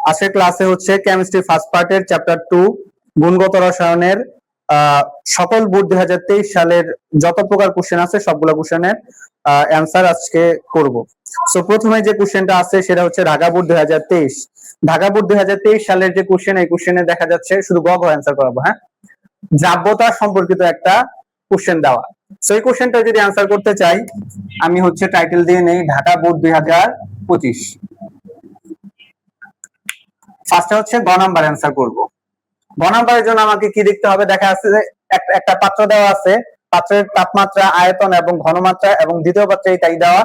আজকের ক্লাসে হচ্ছে কেমিস্ট্রি ফার্স্ট পার্টের চ্যাপ্টার 2 গুণগত রসায়নের সকল বোর্ড 2023 সালের যত প্রকার কোশ্চেন আছে সবগুলো কোশ্চেনের অ্যানসার আজকে করব। সো প্রথমে যে কোশ্চেনটা আছে সেটা হচ্ছে ঢাকা বোর্ড 2023। ঢাকা বোর্ড 2023 সালের যে কোশ্চেন, এই কোশ্চেনে দেখা যাচ্ছে শুধু গ ঘ অ্যানসার করাবো। হ্যাঁ, দ্রাব্যতা সম্পর্কিত একটা কোশ্চেন দেওয়া। সো এই কোশ্চেনটা যদি অ্যানসার করতে চাই, আমি হচ্ছে টাইটেল দিয়ে নেই ঢাকা বোর্ড 2025। ফার্স্টে হচ্ছে গ নাম্বার অ্যানসার করব। গ নাম্বারের জন্য আমাকে কি দেখতে হবে? দেখা যাচ্ছে যে একটা পাত্র দেওয়া আছে, পাত্রের তাপমাত্রা, আয়তন এবং ঘনমাত্রা, এবং দ্বিতীয় পাত্রে তাই দেওয়া।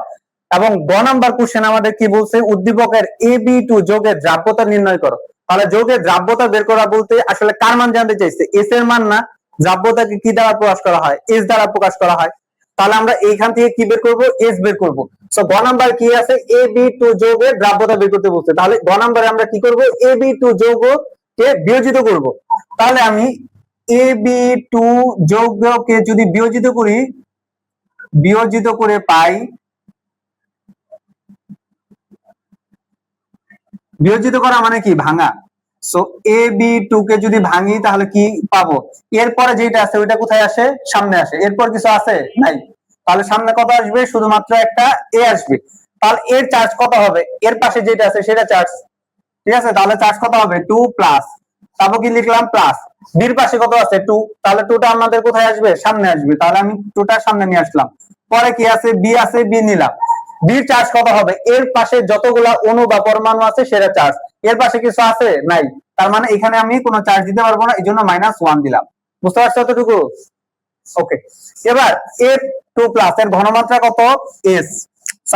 এবং গ নাম্বার কোশ্চেন আমাদের কি বলছে? উদ্দীপকের AB2 যৌগের দ্রাব্যতা নির্ণয় করো। তাহলে যৌগের দ্রাব্যতা বের করা বলতে আসলে কার মান জানতে চাইছে? এস এর মান না। দ্রাব্যতাকে কি দ্বারা প্রকাশ করা হয়? এস দ্বারা প্রকাশ করা হয়। তাহলে আমরা এইখান থেকে কি বের করব? এস বের করব। সো গ নাম্বার কি আছে? AB2 যৌগের দ্রাব্যতা বের করতে বলছে। তাহলে গ নাম্বারে আমরা কি করব? AB2 যৌগকে বিয়োজিত করব। তাহলে আমি AB2 যৌগকে যদি বিয়োজিত করে পাই, বিয়োজিত করা মানে কি? ভাঙা। সো AB2 কে যদি ভাঙি তাহলে কি পাবো? এরপরে যেটা আছে ওইটা কোথায় আসে? সামনে আসে। এরপর কিছু আছে? নাই। তাহলে সামনে কত আসবে? শুধুমাত্র একটা A আসবে। তাহলে এর চার্জ কত হবে? এর পাশে যেটা আছে সেটা চার্জ। ঠিক আছে, তাহলে চার্জ কত হবে? 2 প্লাস। তারপর কি লিখলাম? প্লাস। বির পাশে কত আছে? 2। তাহলে 2টা আমাদের কোথায় আসবে? সামনে আসবে। তাহলে আমি 2টা সামনে নিয়ে আসলাম। পরে কি আছে? বি আছে, বি নিলাম। বির চার্জ কত হবে? এর পাশে যতগুলা অণু বা পরমাণু আছে সেটা চার্জ। এর পাশে কিছু আছে? নাই। তার মানে এখানে আমি কোনো চার্জ দিতে পারবো না, এই জন্য -1 দিলাম। বুঝতে পারছো এতটুকু? ওকে, এবার A2 প্লাস এর ঘনমাত্রা কত? এস।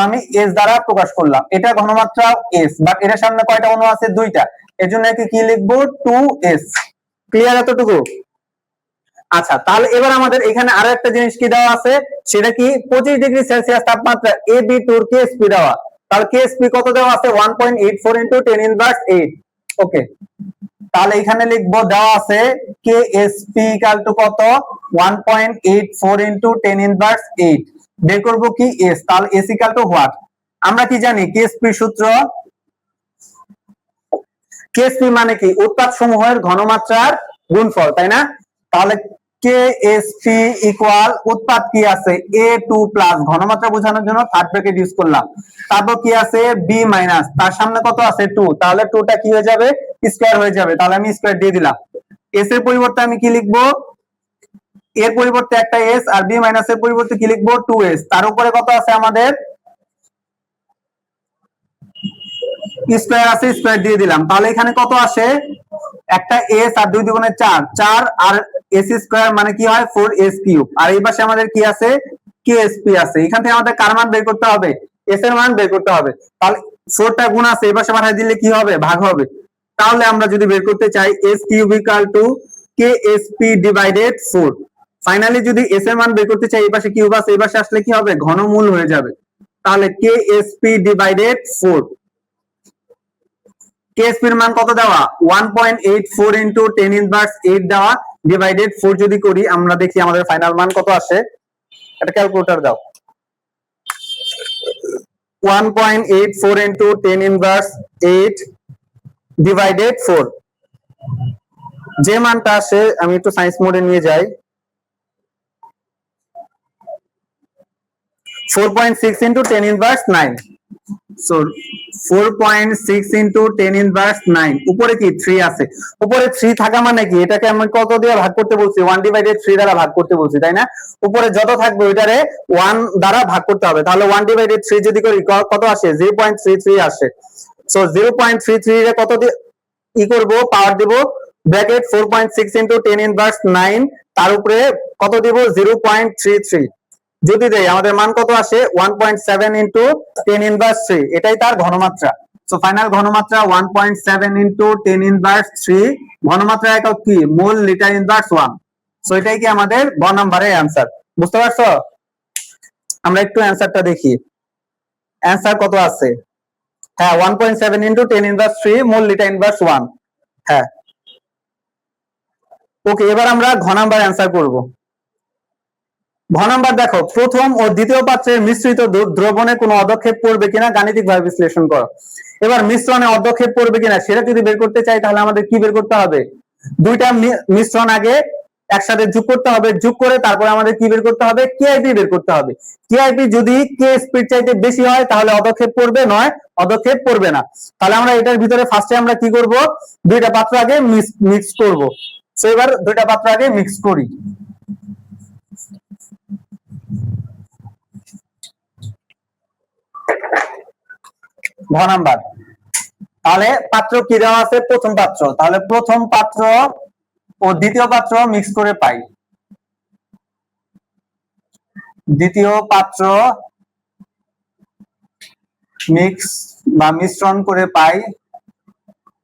আমি এস দ্বারা প্রকাশ করলাম। এটা ঘনমাত্রা এস, বাট এর সামনে কয়টা অণু আছে? 2টা। এর জন্য কি লিখবো? 2s। ক্লিয়ার এতটুকু? আচ্ছা, তাহলে এবার আমাদের এখানে আরো একটা জিনিস কি দেওয়া আছে, সেটা কি? 25 ডিগ্রি সেলসিয়াস তাপমাত্রা AB2 এর কেএসপি দেওয়া। তাহলে কেএসপি কত দেওয়া আছে? 1.84 × 10⁻8। ওকে, তাহলে এখানে লিখবো, দেওয়া আছে কেএসপি = কত? 1.84 × 10⁻8। বের করব কি? এস। তাহলে এস = হোয়াট? আমরা কি জানি কেএসপি সূত্র? কেএসপি মানে কি? উৎপাদ সমূহের ঘনমাত্রার গুণফল, তাই না? তাহলে কেএসপি = উৎপাদ কি আছে? A2 প্লাস, ঘনমাত্রা বোঝানোর জন্য থার্ড ব্র্যাকেট ইউজ করলাম। তারপর কি আছে? বি মাইনাস, তার সামনে কত আছে? 2। তাহলে 2টা কি হয়ে যাবে? স্কয়ার হয়ে যাবে। তাহলে আমি স্কয়ার দিয়ে দিলাম। এস এর পরিবর্তে আমি কি লিখবো? এর পরিবর্তে একটা এস, আর বি মাইনাস এর পরিবর্তে কি লিখবো? 2s। তার উপরে কত আছে আমাদের? স্কয়ার আছে, স্কয়ার দিয়ে দিলাম। তাহলে এখানে কত আসে? একটা এস আর 2 দুগুণে 4, 4 আর এস স্কয়ার মানে কি হয়? 4s³। আর এই পাশে আমাদের কি আছে? কেএসপি আছে। এখান থেকে আমাদের কার মান বের করতে হবে? এস এর মান বের করতে হবে। তাহলে 4টা গুণ আছে, এই পাশে পাঠিয়ে দিলে কি হবে? ভাগ হবে। তাহলে আমরা যদি বের করতে চাই s³ = কেএসপি ডিভাইডেড 4। ফাইনালি যদি এস এর মান বের করতে চাই, এই পাশে কিউব আছে, এই পাশে আসলে কি হবে? ঘনমূল হয়ে যাবে। তাহলে কেএসপি ডিভাইডেড 4। কেএসপি এর মান কত দেওয়া? 1.84 × 10⁻8 দেওয়া, ডিভাইডেড 4 যদি করি আমরা দেখি আমাদের ফাইনাল মান কত আসে। এটা ক্যালকুলেটর দাও। 1.84 × 10⁻8 ডিভাইডেড 4। যে মানটা আসে, আমি একটু সায়েন্স মোডে নিয়ে যাই, 4.6 × 10⁻9। সো 4.6 × 10⁻9। উপরে কি 3 আছে? উপরে 3 থাকা মানে কি? এটাকে আমি কত দিয়ে ভাগ করতে বলছি? 1/3 দ্বারা ভাগ করতে বলছি, তাই না? উপরে যত থাকবে ওইটারে 1 দ্বারা ভাগ করতে হবে। তাহলে 1/3 যদি করি কত আসে? 0.33 আসে। সো 0.33 এর কত দিয়ে করব? পাওয়ার দিব ব্র্যাকেট 4.6 × 10⁻9, তার উপরে কত দিব? 0.33। যদি দেই আমাদের মান কত আসে? 1.7 × 10⁻3। এটাই তার ঘনমাত্রা। সো ফাইনাল ঘনমাত্রা 1.7 × 10⁻3। ঘনমাত্রা একক কি? মোল লিটার/1। সো এটাই কি আমাদের গ নাম্বারের অ্যানসার। বুঝতে পারছো? আমরা একটু অ্যানসারটা দেখি। অ্যানসার কত আছে? হ্যাঁ, 1.7 × 10⁻3 মোল লিটার/1। হ্যাঁ, ওকে, এবার আমরা ঘ নাম্বার অ্যানসার করব। ঘ নাম্বার দেখো, প্রথম ও দ্বিতীয় পাত্রের মিশ্রিত দ্রবণে কোনো অদক্ষেপ পড়বে কিনা গাণিতিকভাবে বিশ্লেষণ করো। এবার মিশ্রণে অর্ধক্ষেপ পড়বে কিনা সেটা যদি বের করতে চাই তাহলে আমাদের কি বের করতে হবে, দুইটা মিশ্রণ আগে একসাথে যোগ করতে হবে, যোগ করে তারপরে আমাদের কি বের করতে হবে, কেআইপি বের করতে হবে। কেআইপি যদি কে স্পিড চাইতে বেশি হয় তাহলে অধক্ষেপ পড়বে, নয় অধক্ষেপ পড়বে না। তাহলে আমরা এটার ভিতরে ফার্স্টে আমরা কি করব, দুইটা পাত্র আগে মিক্স করব। সো এবার দুইটা পাত্র আগে মিক্স করি। ঘ নাম্বার, তাহলে পাত্র কি দেওয়া আছে, প্রথম পাত্র, তাহলে প্রথম পাত্র ও দ্বিতীয় পাত্র মিক্স করে পাই, দ্বিতীয় পাত্র মিক্স বা মিশ্রণ করে পাই।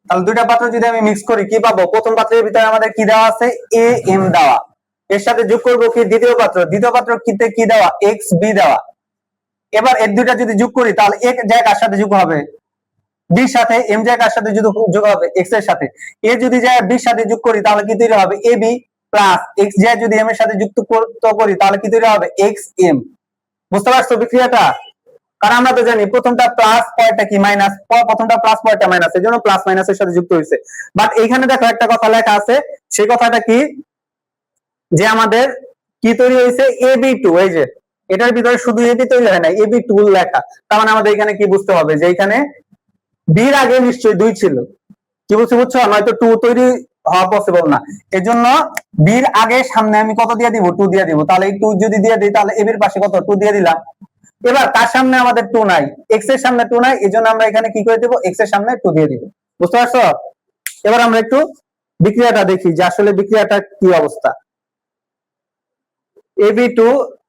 তাহলে দুইটা পাত্র যদি আমি মিক্স করি কি পাবো, প্রথম পাত্রের ভিতরে আমাদের কি দেওয়া আছে, এ এম দেওয়া, এর সাথে যোগ করবো কি দ্বিতীয় পাত্র, দ্বিতীয় পাত্র কি দেওয়া, এক্স বি দেওয়া। এবার এর দুইটা যদি যোগ করি তাহলে এক যায় কার সাথে যোগ হবে, বির সাথে, এম যায় কার সাথে যোগ হবে, এক্স এর সাথে। এ যদি যায় বির সাথে যোগ করি তাহলে কি তৈরি হবে, এ বি প্লাস এক্স যায় যদি এম এর সাথে যুক্ত করি তাহলে কি তৈরি হবে, এক্স এম। বুঝতে পারছো বিক্রিয়াটা? কারণ আমরা তো জানি প্রথমটা প্লাস পরেরটা কি মাইনাস, প্রথমটা প্লাস পরেরটা মাইনাস, এর জন্য প্লাস মাইনাসের সাথে যুক্ত হয়েছে। বাট এইখানে দেখো একটা কথা লেখা আছে, সেই কথাটা কি, যে আমাদের কি তৈরি হয়েছে, AB2, এই যে এটার ভিতরে শুধু AB তৈরি হয় না, AB2 লেখা। তার মানে আমাদের এখানে কি বুঝতে হবে, যে এখানে বির আগে নিশ্চয়ই 2 ছিল, কি বুঝছো, নয়তো 2 তৈরি হওয়া পসিবল না। এজন্য বির আগে সামনে আমি কত দিয়ে দিব, 2 দিয়ে দিব। তাহলে এই 2 যদি দিয়ে দিই তাহলে এ বির পাশে কত, 2 দিয়ে দিলাম। এবার তার সামনে আমাদের 2 নাই, এক্স এর সামনে 2 নাই, এজন্য আমরা এখানে কি করে দেব, এক্স এর সামনে 2 দিয়ে দিব। বুঝতে পারছো? এবার আমরা একটু বিক্রিয়াটা দেখি যে আসলে বিক্রিয়াটা কি অবস্থা। AB2,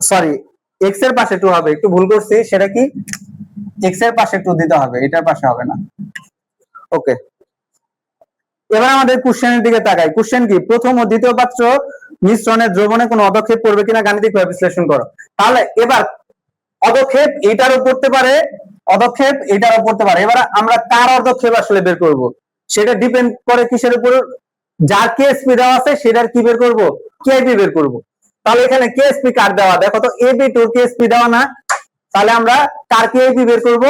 সরি এক্স এর পাশে 2 হবে, একটু ভুল করছি, সেটা কি, এক্স এর পাশে 2 দিতে হবে, এটার পাশে হবে না। ওকে, এবার আমাদের কোশ্চেনের দিকে তাকাই। কোশ্চেন কি, প্রথম ও দ্বিতীয় পাত্র মিশ্রণের দ্রবণে কোনো অধক্ষেপ পড়বে কিনা গাণিতিকভাবে বিশ্লেষণ করো। তাহলে এবার অধক্ষেপ এটারও পড়তে পারে, অধক্ষেপ এটারও পড়তে পারে। এবার আমরা কার অধক্ষেপ আসলে বের করব, সেটা ডিপেন্ড করে কিসের উপর, যার কেএসপি দেওয়া আছে সেটার কি বের করব, কেআইপি বের করব। তাহলে এখানে কেএসপি কার দেওয়া, দেখো তো AB2 কেএসপি দেওয়া না, তাহলে আমরা কার কেআইপি বের করব,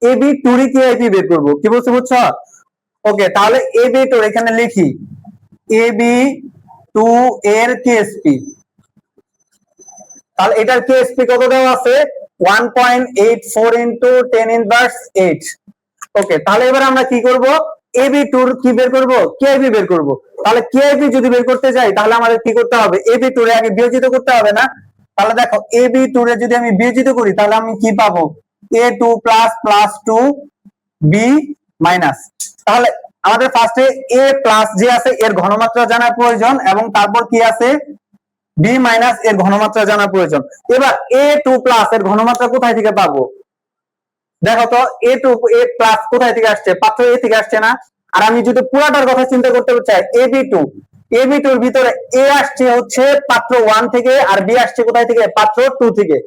AB2 এর কেআইপি বের করব। কি বলছো, বুঝছো? ওকে, তাহলে AB2 এখানে লিখি, AB2 এর কেএসপি, তাহলে এটার কেএসপি কত দেওয়া আছে, 1.84 ইনটু 10 ইনভার্স 8। ওকে, তাহলে এবার আমরা কি করব, AB2 এর কি বের করব, কেআইপি বের করব। তাহলে কেআইপি যদি বের করতে চাই তাহলে আমাদের কি করতে হবে, AB2 এর আগে বিয়োজিত করতে হবে না। তাহলে দেখো AB2 এর যদি আমি বিয়োজিত করি তাহলে আমি কি পাবো, A2 plus plus 2 B minus. তাহলে আমাদের ফার্স্টে A প্লাস যে আছে এর ঘনমাত্রা জানা প্রয়োজন, এবং তারপর কি আছে, B মাইনাস এর ঘনমাত্রা জানা প্রয়োজন। এবার A2 প্লাস এর ঘনমাত্রা কোথায় থেকে পাবো, দেখো তো A2 A প্লাস কোথায় থেকে আসছে, পাত্র A থেকে আসছে না। আর আমি যদি পুরাটার কথা চিন্তা করতে চাই, AB2 এর ভিতরে A আসছে হচ্ছে পাত্র 1 থেকে, আর B আসছে কোথায় থেকে, পাত্র 2 থেকে।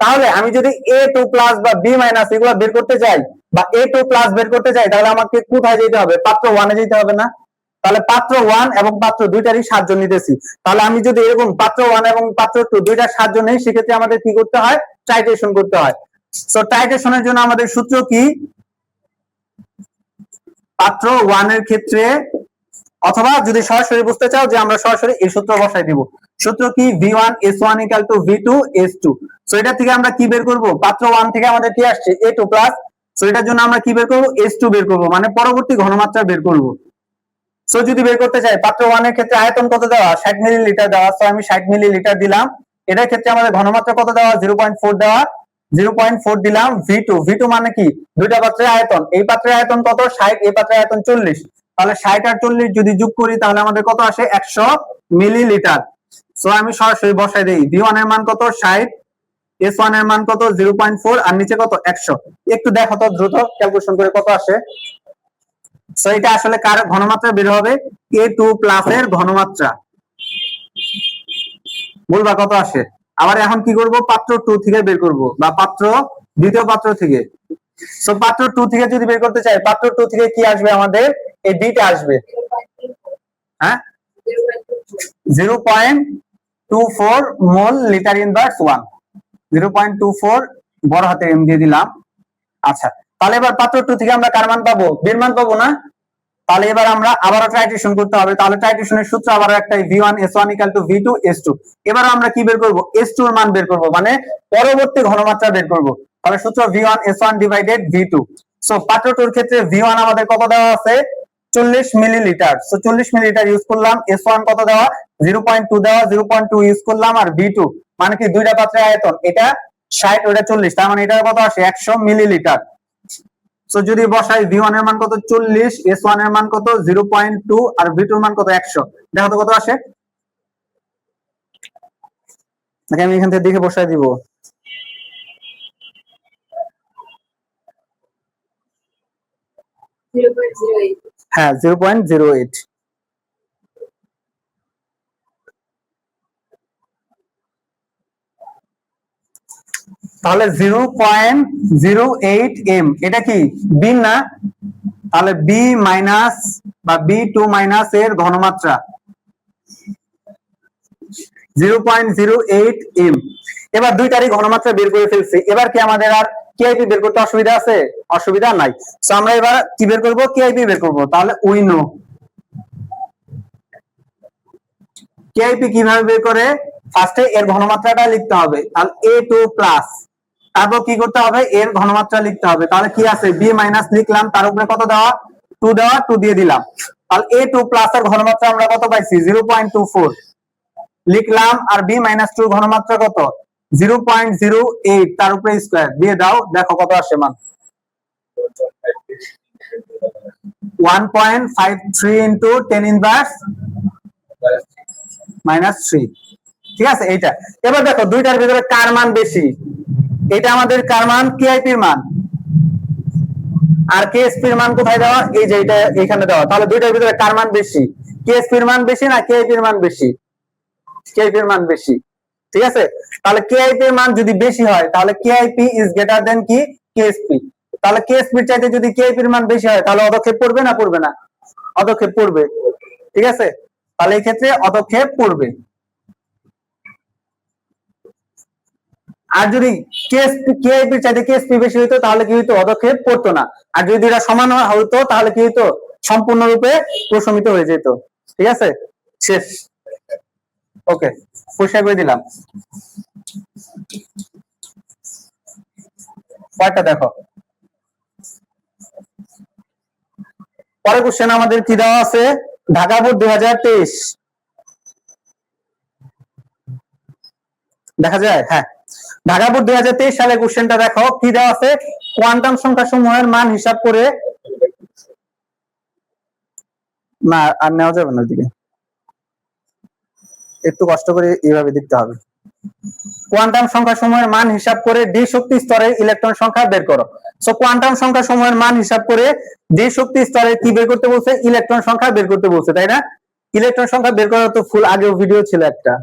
তাহলে আমি যদি A2 প্লাস বা B মাইনাস এগুলো বের করতে চাই, বা A2 প্লাস বের করতে চাই, তাহলে আমাকে কোথায় যেতে হবে, পাত্র 1 এ যেতে হবে না। তাহলে পাত্র 1 এবং পাত্র দুইটারই সাহায্য নিতেছি। তাহলে আমি যদি এরকম পাত্র 1 এবং পাত্র 2 দুইটার সাহায্য নেই, সেক্ষেত্রে আমাদের কি করতে হয়, টাইট্রেশন করতে হয়। সো টাইট্রেশনের জন্য আমাদের সূত্র কি, পাত্র 1 এর ক্ষেত্রে, অথবা যদি সরাসরি বুঝতে চাও যে আমরা সরাসরি এই সূত্র বসাই দিব। সূত্র কি, V1S1 = V2S2। সো এটা থেকে আমরা কি বের করব, পাত্র 1 থেকে আমাদের কি আসছে, A2 প্লাস। সো এটার জন্য আমরা কি বের করব, S2 বের করব, মানে পরবর্তী ঘনমাত্রা বের করব। সো যদি বের করতে চাই, পাত্র 1 এর ক্ষেত্রে আয়তন কত দেওয়া, 60 মিলিলিটার দেওয়া, সো আমি 60 মিলিলিটার দিলাম। এটার ক্ষেত্রে আমাদের ঘনমাত্রা কত দেওয়া, 0.4 দেওয়া, 0.4 দিলাম। V2 মানে কি, দুইটা পাত্রের আয়তন, এই পাত্রের আয়তন কত, 60, এই পাত্রের আয়তন 40। তাহলে 60 আর 40 যদি যোগ করি তাহলে আমাদের কত আসে, 100 মিলিলিটার। সো আমি সরাসরি বসাই দেই, V1 এর মান কত, 60, S1 এর মান কত, 0.4, আর নিচে কত, 100। একটু দেখো তো দ্রুত ক্যালকুলেশন করে কত আসে। সো এটা আসলে কার ঘনমাত্রা বের হবে, A2 প্লাস এর ঘনমাত্রা। বলবা কত আসে। আবার এখন কি করব, পাত্র 2 থেকে বের করব, বা পাত্র দ্বিতীয় পাত্র থেকে। সো পাত্র 2 থেকে যদি বের করতে চাই, পাত্র 2 থেকে কি আসবে, আমাদের এই বিটা আসবে, হ্যাঁ 0.24 মোল লিটার ইনভার্স 1, 0.24 বড় হাতে এম দিয়ে দিলাম। আচ্ছা, তাহলে এবার পাত্র 2 থেকে আমরা কার মান পাবো? b এর মান পাবো না? তাহলে এবার আমরা আবারও টাইট্রেশন করতে হবে। তাহলে টাইট্রেশনের সূত্র আবারও একটাই, v1 s1 = v2 s2। এবার আমরা কি বের করব? s2 এর মান বের করব, মানে পরবর্তী ঘনমাত্রা বের করব। তাহলে সূত্র v1 s1 / v2। সো পাত্র 2 এর ক্ষেত্রে v1 আমাদের কত দেওয়া আছে? 40 মিলিলিটার। সো 40 মিলিলিটার ইউজ করলাম। s1 কত দেওয়া? 0.2 দেওয়া, 0.2 ইউজ করলাম। আর v2 মানে কি দুইটা পাত্রের আয়তন, এটা 60 ওটা 40, তার মানে এটা কত আসে? 100 মিলিলিটার। সো যদি বসাই v1 এর মান কত? 40, s1 এর মান কত? 0.2 আর v2 এর মান কত? 100। দেখো তো কত আসে। নাকি আমি এখান থেকে দেখে বসাই দিব? হ্যাঁ 0.08। তাহলে 0.08 m, এটা কি বি না? তাহলে বি মাইনাস বা b2 মাইনাস এর ঘনমাত্রা 0.08 m। এবার দুইটারই ঘনমাত্রা বের করে ফেলছি। এবার কি আমাদের আর কেআইপি বের করতে অসুবিধা আছে? অসুবিধা নাই। সো আমরা এবার কি বের করব? কেআইপি বের করব। তাহলে উই নো কেআইপি কিভাবে বের করে? ফার্স্টে এর ঘনমাত্রাটা লিখতে হবে। তাহলে a2 প্লাস, তারপর কি করতে হবে? এর ঘনমাত্রা লিখতে হবে। তাহলে কি আছে? b মাইনাস লিখলাম, তার উপরে কত দেওয়া? 2 দেওয়া, 2 দিয়ে দিলাম। তাহলে a2 প্লাস এর ঘনমাত্রা আমরা কত পাইছি? 0.24 লিখলাম। আর b মাইনাস 2 ঘনমাত্রা কত? 0.08, তার উপরে স্কয়ার দিয়ে দাও, দেখো কত আসে মান। 1.53 ইনটু 10 ইনভার্স -3। ঠিক আছে এইটা। এবার দেখো দুইটার ভিতরে কার মান বেশি? এটা আমাদের কার মান? কেআইপি এর মান। আর কেএসপি এর মান কোথায় দেওয়া? এই যে এটা এখানে দেওয়া। তাহলে দুইটার ভিতরে কার মান বেশি? কেএসপি এর মান বেশি না কেআইপি এর মান বেশি? কেআইপি এর মান বেশি। ঠিক আছে, তাহলে কেআইপি এর মান যদি বেশি হয় তাহলে কেআইপি ইজ গ্রেটার দেন কি? কেএসপি। তাহলে কেএসপি এর চাইতে যদি কেআইপি এর মান বেশি হয় তাহলে অদক্ষেপ পড়বে না পড়বে না? অদক্ষেপ পড়বে। ঠিক আছে, তাহলে এই ক্ষেত্রে অদক্ষেপ পড়বে। আর যদি কেআইপি এর চাইতে কেএসপি বেশি হইতো তাহলে কি হইতো? অদক্ষেপ পড়তো না। আর যদি দুইটা সমান হইতো তাহলে কি হইতো? সম্পূর্ণরূপে প্রশমিত হয়ে যেত। ঠিক আছে, শেষ। ওকে, পরিষ্কার করে দিলাম। পরেরটা দেখো। পরের কোশ্চেন আমাদের কি দেওয়া আছে? ঢাকা বোর্ড 2023 দেখা যায়। হ্যাঁ, ঢাকা বোর্ড 2023 সালের কোশ্চেনটা দেখো কি দেওয়া আছে? কোয়ান্টাম সংখ্যা সমূহের মান হিসাব করে, না আর নেওয়া যাবে না, ওইদিকে একটু কষ্ট করে এইভাবে দেখতে হবে। কোয়ান্টাম সংখ্যা সমূহের মান হিসাব করে ডি শক্তি স্তরের ইলেকট্রন সংখ্যা বের করো। সো কোয়ান্টাম সংখ্যা সমূহের মান হিসাব করে ডি শক্তি স্তরে কি বের করতে বলছে? ইলেকট্রন সংখ্যা বের করতে বলছে, তাই না? ইলেকট্রন সংখ্যা বের করার তো ফুল আগেও ভিডিও ছিল একটা,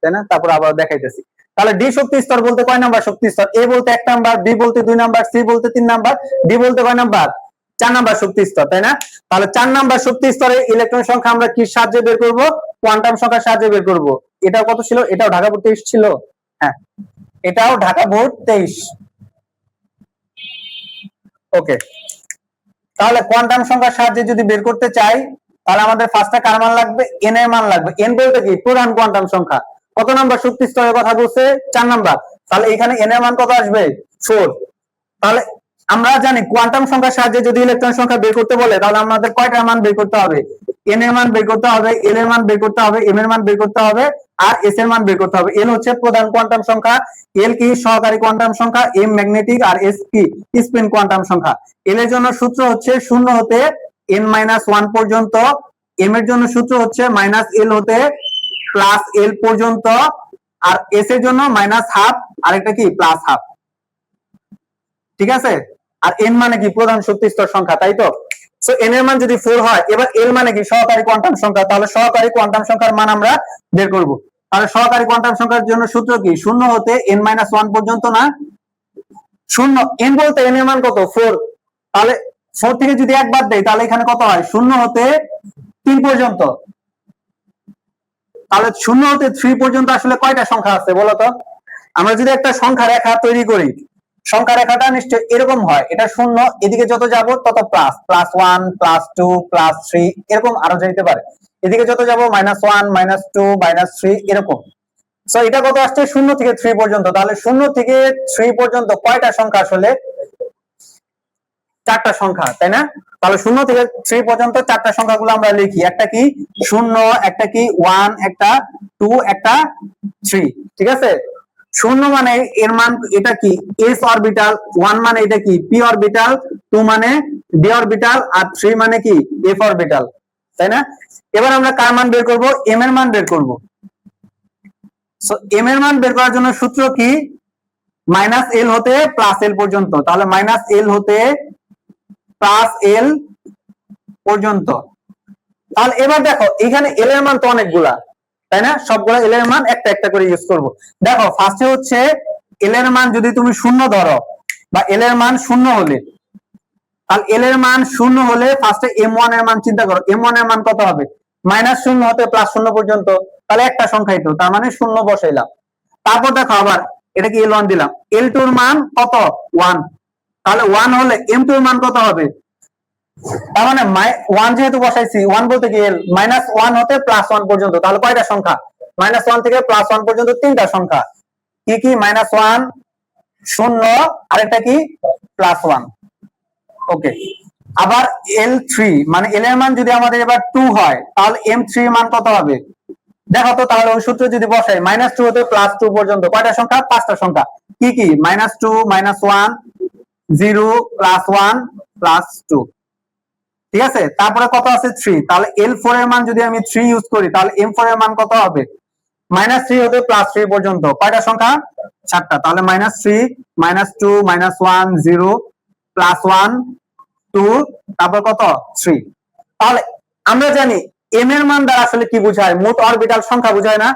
তাই না? তারপর আবার দেখাইতেছি। তাহলে ডি শক্তি স্তর বলতে কয় নাম্বার শক্তি স্তর? এ বলতে 1 নাম্বার, বি বলতে 2 নাম্বার, সি বলতে 3 নাম্বার, ডি বলতে কয় নাম্বার? 4 নাম্বার শক্তি স্তর, তাই না? তাহলে 4 নাম্বার শক্তি স্তরে ইলেকট্রন সংখ্যা আমরা কি সাহায্যে বের করব? কোয়ান্টাম সংখ্যার সাহায্যে বের করব। এটাও কত ছিল? এটাও ঢাকা বোর্ড 23 ছিল। হ্যাঁ, এটাও ঢাকা বোর্ড 23। ওকে, তাহলে কোয়ান্টাম সংখ্যার সাহায্যে যদি বের করতে চাই তাহলে আমাদের ফার্স্টে কার মান লাগবে? এন এর মান লাগবে। এন বলতে কি? প্রধান কোয়ান্টাম সংখ্যা। কত নাম্বার শক্তি স্তরের কথা বলছে? 4 নাম্বার। তাহলে এখানে এন এর মান কত আসবে? 4। তাহলে আমরা জানি কোয়ান্টাম সংখ্যার সাহায্যে যদি ইলেকট্রন সংখ্যা বের করতে বলে তাহলে আমাদের কয়টার মান বের করতে হবে? এন এর মান বের করতে হবে, এল এর মান বের করতে হবে, এম এর মান বের করতে হবে, আর এস এর মান বের করতে হবে। এল হচ্ছে প্রধান কোয়ান্টাম সংখ্যা, এল কি? সহকারী কোয়ান্টাম সংখ্যা, এম ম্যাগনেটিক, আর এস কি? স্পিন কোয়ান্টাম সংখ্যা। এল এর জন্য সূত্র হচ্ছে 0 হতে n-1 পর্যন্ত, এম এর জন্য সূত্র হচ্ছে -l হতে +l পর্যন্ত, আর এস এর জন্য -12 আর এটা কি? +12। ঠিক আছে, আর এন মানে কি? প্রধান শক্তি স্তর সংখ্যা, তাই তো? সো এন এর মান যদি 4 হয়, এবার এল মানে কি? সহকারী কোয়ান্টাম সংখ্যা। তাহলে সহকারী কোয়ান্টাম সংখ্যার মান আমরা বের করব। তাহলে সহকারী কোয়ান্টাম সংখ্যার জন্য সূত্র কি? 0 হতে n-1 পর্যন্ত, না 0 n বলতে n এর মান কত? 4। তাহলে 4 থেকে যদি 1 বাদ দেই তাহলে এখানে কত হয়? 0 হতে 3 পর্যন্ত। তাহলে 0 হতে 3 পর্যন্ত আসলে কয়টা সংখ্যা আছে বলো তো? আমরা যদি একটা সংখ্যা রেখা তৈরি করি, সংখ্যা রেখাটা নিশ্চয় এরকম হয়, এটা শূন্য, এদিকে যত যাব তত প্লাস, +1 +2 +3 এরকম আরো যাইতে পারে, এদিকে যত যাব -1 -2 -3 এরকম। সো এটা কত আসছে, 0 থেকে 3 পর্যন্ত। তাহলে 0 থেকে 3 পর্যন্ত কয়টা সংখ্যা আসলে? 4টা সংখ্যা, তাই না? তাহলে 0 থেকে 3 পর্যন্ত 4টা সংখ্যাগুলো আমরা লিখি, একটা কি 0, একটা কি 1, একটা 2, একটা 3, ঠিক আছে? 0 মানে এর মান এটা কি s অরবিটাল, 1 মানে এটা কি p অরবিটাল, 2 মানে d অরবিটাল, আর 3 মানে কি f অরবিটাল, তাই না? এবার আমরা কার মান বের করব? m এর মান বের করব। সো m এর মান বের করার জন্য সূত্র কি? -l হতে +l পর্যন্ত। তাহলে -l হতে +l পর্যন্ত। তাহলে এবার দেখো এখানে l এর মান তো অনেকগুলা, তাই না? সবগুলা l এর মান একটা একটা করে ইউজ করব। দেখো ফার্স্টে হচ্ছে l এর মান যদি তুমি 0 ধরো বা l এর মান 0 হলে, তাহলে l এর মান 0 হলে ফার্স্টে m1 এর মান চিন্তা করো, m1 এর মান কত হবে? -0 হতে +0 পর্যন্ত, তাহলে একটা সংখ্যাই তো, তার মানে 0 বসাইলাম। তারপর দেখো আবার এটা কি l1 দিলাম, l2 এর মান কত? 1, তাহলে 1 হলে m2 এর মান কত হবে? তার মানে 1 যেহেতু বসাইছি, 1 বলতে কি l, -1 হতে +1 পর্যন্ত, তাহলে কয়টা সংখ্যা? -1 থেকে +1 পর্যন্ত 3টা সংখ্যা। কি কি? -1, 0, আরেকটা কি +1। ওকে, আবার l3 মানে l এর মান যদি আমাদের এবার 2 হয়, তাহলে m3 এর মান কত হবে? দেখো তো, তাহলে ওই সূত্র যদি বসাই, -2 হতে +2 পর্যন্ত কয়টা সংখ্যা? 5টা সংখ্যা। কি কি? -2, -1, 0, +1, +2, ঠিক আছে? তারপরে কত আছে? 3, তাহলে l4 এর মান যদি আমি 3 ইউজ করি, তাহলে m4 এর মান কত হবে? -3 হতে +3 পর্যন্ত কয়টা সংখ্যা? 7টা। তাহলে -3, -2, -1, 0, +1, 2, তারপর কত? 3। তাহলে আমরা জানি m এর মান দ্বারা আসলে কি বোঝায়? মোট অরবিটাল সংখ্যা বোঝায় না?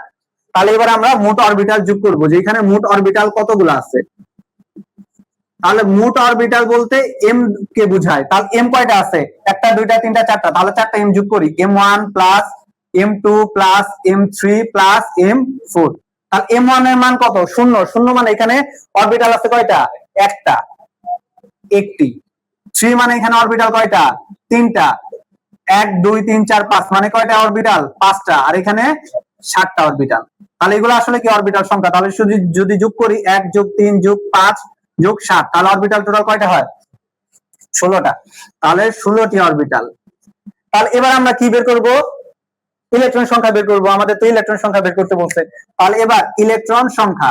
তাহলে এবার আমরা মোট অরবিটাল যোগ করব, যে এখানে মোট অরবিটাল কতগুলো আছে। তাহলে মোট অরবিটাল বলতে m কে বোঝায়। তাহলে m কয়টা আছে? একটা, দুইটা, তিনটা, চারটা। তাহলে 4টা m যোগ করি, m1 plus m2 plus m3 plus m4। তাহলে m1 এর মান কত? 0। 0 মানে এখানে অরবিটাল আছে কয়টা? একটা, একটি। 3 মানে এখানে অরবিটাল কয়টা? তিনটা। 1 2 3 4 5 মানে কয়টা অরবিটাল? 5টা। আর এখানে 7টা অরবিটাল। তাহলে এগুলো আসলে কি অরবিটাল সংখ্যা? তাহলে যদি যোগ করি 1 + 3 + 5 + 7, তাহলে অরবিটাল টোটাল কয়টা হয়? 16টা। তাহলে 16টি অরবিটাল। তাহলে এবার আমরা কি বের করব? ইলেকট্রন সংখ্যা বের করব। আমাদের তো ইলেকট্রন সংখ্যা বের করতে বলছে। তাহলে এবার ইলেকট্রন সংখ্যা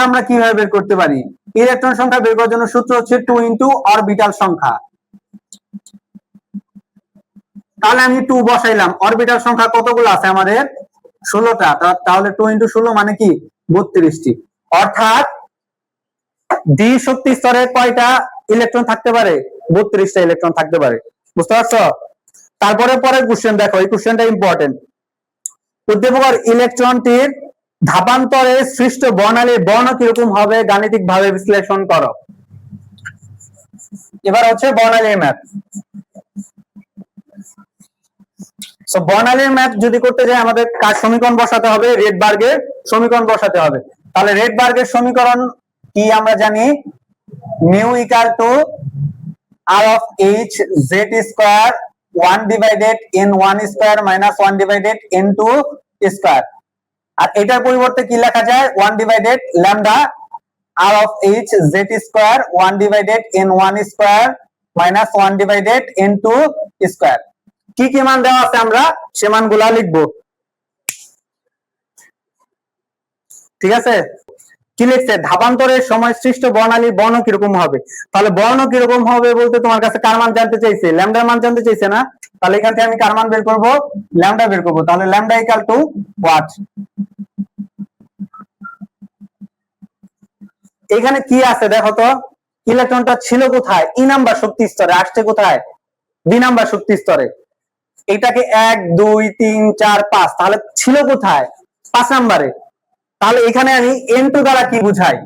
আমরা কিভাবে বের করতে পারি? ইলেকট্রন সংখ্যা বের করার জন্য সূত্র হচ্ছে 2 * অরবিটাল সংখ্যা। তাহলে আমি 2 বসাইলাম, অরবিটাল সংখ্যা কতগুলো আছে আমাদের? 16টা। তাহলে 2 * 16 মানে কি? 32টি। অর্থাৎ ডি শক্তি স্তরে কয়টা ইলেকট্রন থাকতে পারে? 32টা ইলেকট্রন থাকতে পারে। বুঝতে পারছো? তারপরে পরের কোশ্চেন দেখো, এই কোশ্চেনটা ইম্পর্টেন্ট। উদ্দীপকের ইলেকট্রনটির ধাপান্তরে সৃষ্ট বর্ণালীর বর্ণ কিরকম হবে গাণিতিক ভাবে বিশ্লেষণ করো। এবার হচ্ছে বর্ণালীর ম্যাথ। সো বর্ণালীর ম্যাথ যদি করতে যাই, আমাদের কার সমীকরণ বসাতে হবে? রেডবার্গের সমীকরণ বসাতে হবে। তাহলে রেডবার্গের সমীকরণ কি আমরা জানি? mu = r of h z square 1/n1 square minus 1/n2 square। আর এটার পরিবর্তে কি লেখা যায়? 1/λ r of h z square 1/n1 square minus 1/n2 square। কি কি মান দেওয়া আছে আমরা সে মানগুলা লিখবো, ঠিক আছে? কি লিখছে? ধাপান্তরের সময় সৃষ্ট বর্ণালীর বর্ণ কিরকম হবে। তাহলে বর্ণ কিরকম হবে বলতে তোমার কাছে কার মান জানতে চাইছে? ল্যামডার মান জানতে চাইছে না? তাহলে এখান থেকে আমি কার মান বের করব? ল্যামডা বের করব। তাহলে ল্যামডা = what? এখানে কি আছে দেখো তো, ইলেকট্রনটা ছিল কোথায়? ই নাম্বার শক্তি স্তরে, আসছে কোথায়? বি নাম্বার শক্তি স্তরে। এটাকে 1 2 3 4 5, তাহলে ছিল কোথায়? 5 নম্বরে। তাহলে এখানে আমি n2 দ্বারা কি বুঝাই?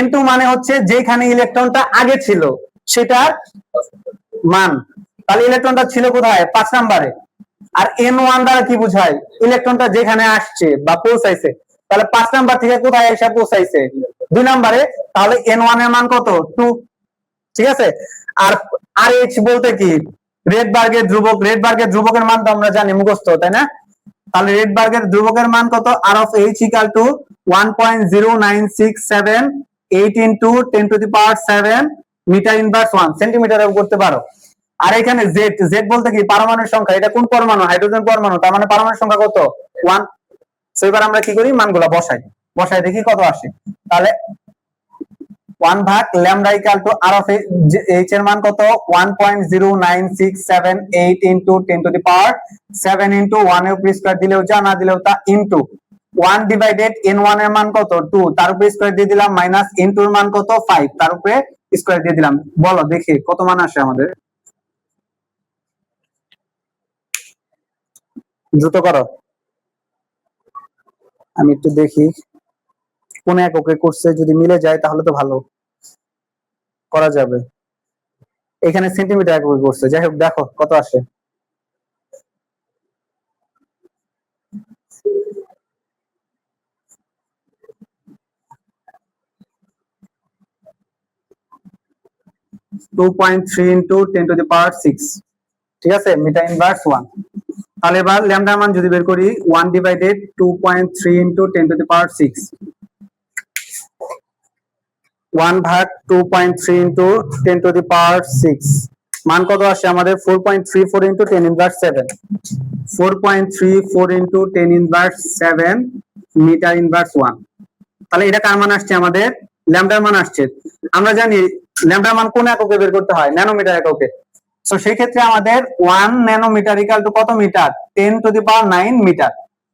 n2 মানে হচ্ছে যেখানে ইলেকট্রনটা আগে ছিল সেটার মান। তাহলে ইলেকট্রনটা ছিল কোথায়? 5 নম্বরে। আর n1 দ্বারা কি বুঝাই? ইলেকট্রনটা যেখানে আসছে বা পৌঁছাইছে। তাহলে 5 নাম্বার থেকে কোথায় এসে পৌঁছাইছে 2 নম্বরে, তাহলে n1 এর মান কত 2। ঠিক আছে, আর RH বলতে কি রেডবার্গের ধ্রুবক, রেডবার্গের ধ্রুবকের মান তো আমরা জানি মুখস্থ, তাই না? তাহলে রেডবার্গের ধ্রুবকের মান কত, R of H equal to 1.0967 into 10 to the power 7 metre inverse 1 সেন্টিমিটারে করতে পারো। আর এখানে Z, Z বলতে কি পারমাণবিক সংখ্যা, এটা কোন পরমাণু, হাইড্রোজেন পরমাণু, তার মানে পারমাণবিক সংখ্যা কত 1। সো এবার আমরা কি করি, মানগুলা বসাই দেখি কত আসে। তাহলে 1 ভাগ lambda equal two R of H এর মান কত 1.0967 into 10 to the power 7 into 1 এর উপর স্কয়ার দিলেও যা, না দিলেও তা, ইনটু 1 ডিভাইডেড n1 এর মান কত 2, তার উপর স্কয়ার দিয়ে দিলাম, মাইনাস n2 এর মান কত 5, তার উপরে স্কয়ার দিয়ে দিলাম। বলো দেখি কত মান আসে আমাদের, দ্রুত করো, আমি একটু দেখি কোন এককে করছে, যদি মিলে যায় তাহলে তো ভালো করা যাবে। এখানে সেন্টিমিটার এককে করছে, যাই হোক দেখো কত আসে। To 2.3 into 10 to the power 6, ঠিক আছে, মিটার ইনভার্স 1। তাহলে এবার ল্যামডার মান যদি বের করি 1 divided 2.3 into 10 to the power 6, 1 ভাগ 2.3 into 10 to the power 6, মান কত আসে আমাদের 4.34 into 10 inverse 7, 4.34 into 10 inverse 7 metre inverse 1। তাহলে এটা কার মান আসছে, আমাদের ল্যামডার মান আসছে। আমরা জানি ল্যামডার মান কোন এককে বের করতে হয়, ন্যানোমিটার এককে। সো সেই ক্ষেত্রে আমাদের 1 ন্যানোমিটার ইকুয়াল টু কত metre, 10 to the power 9 metre.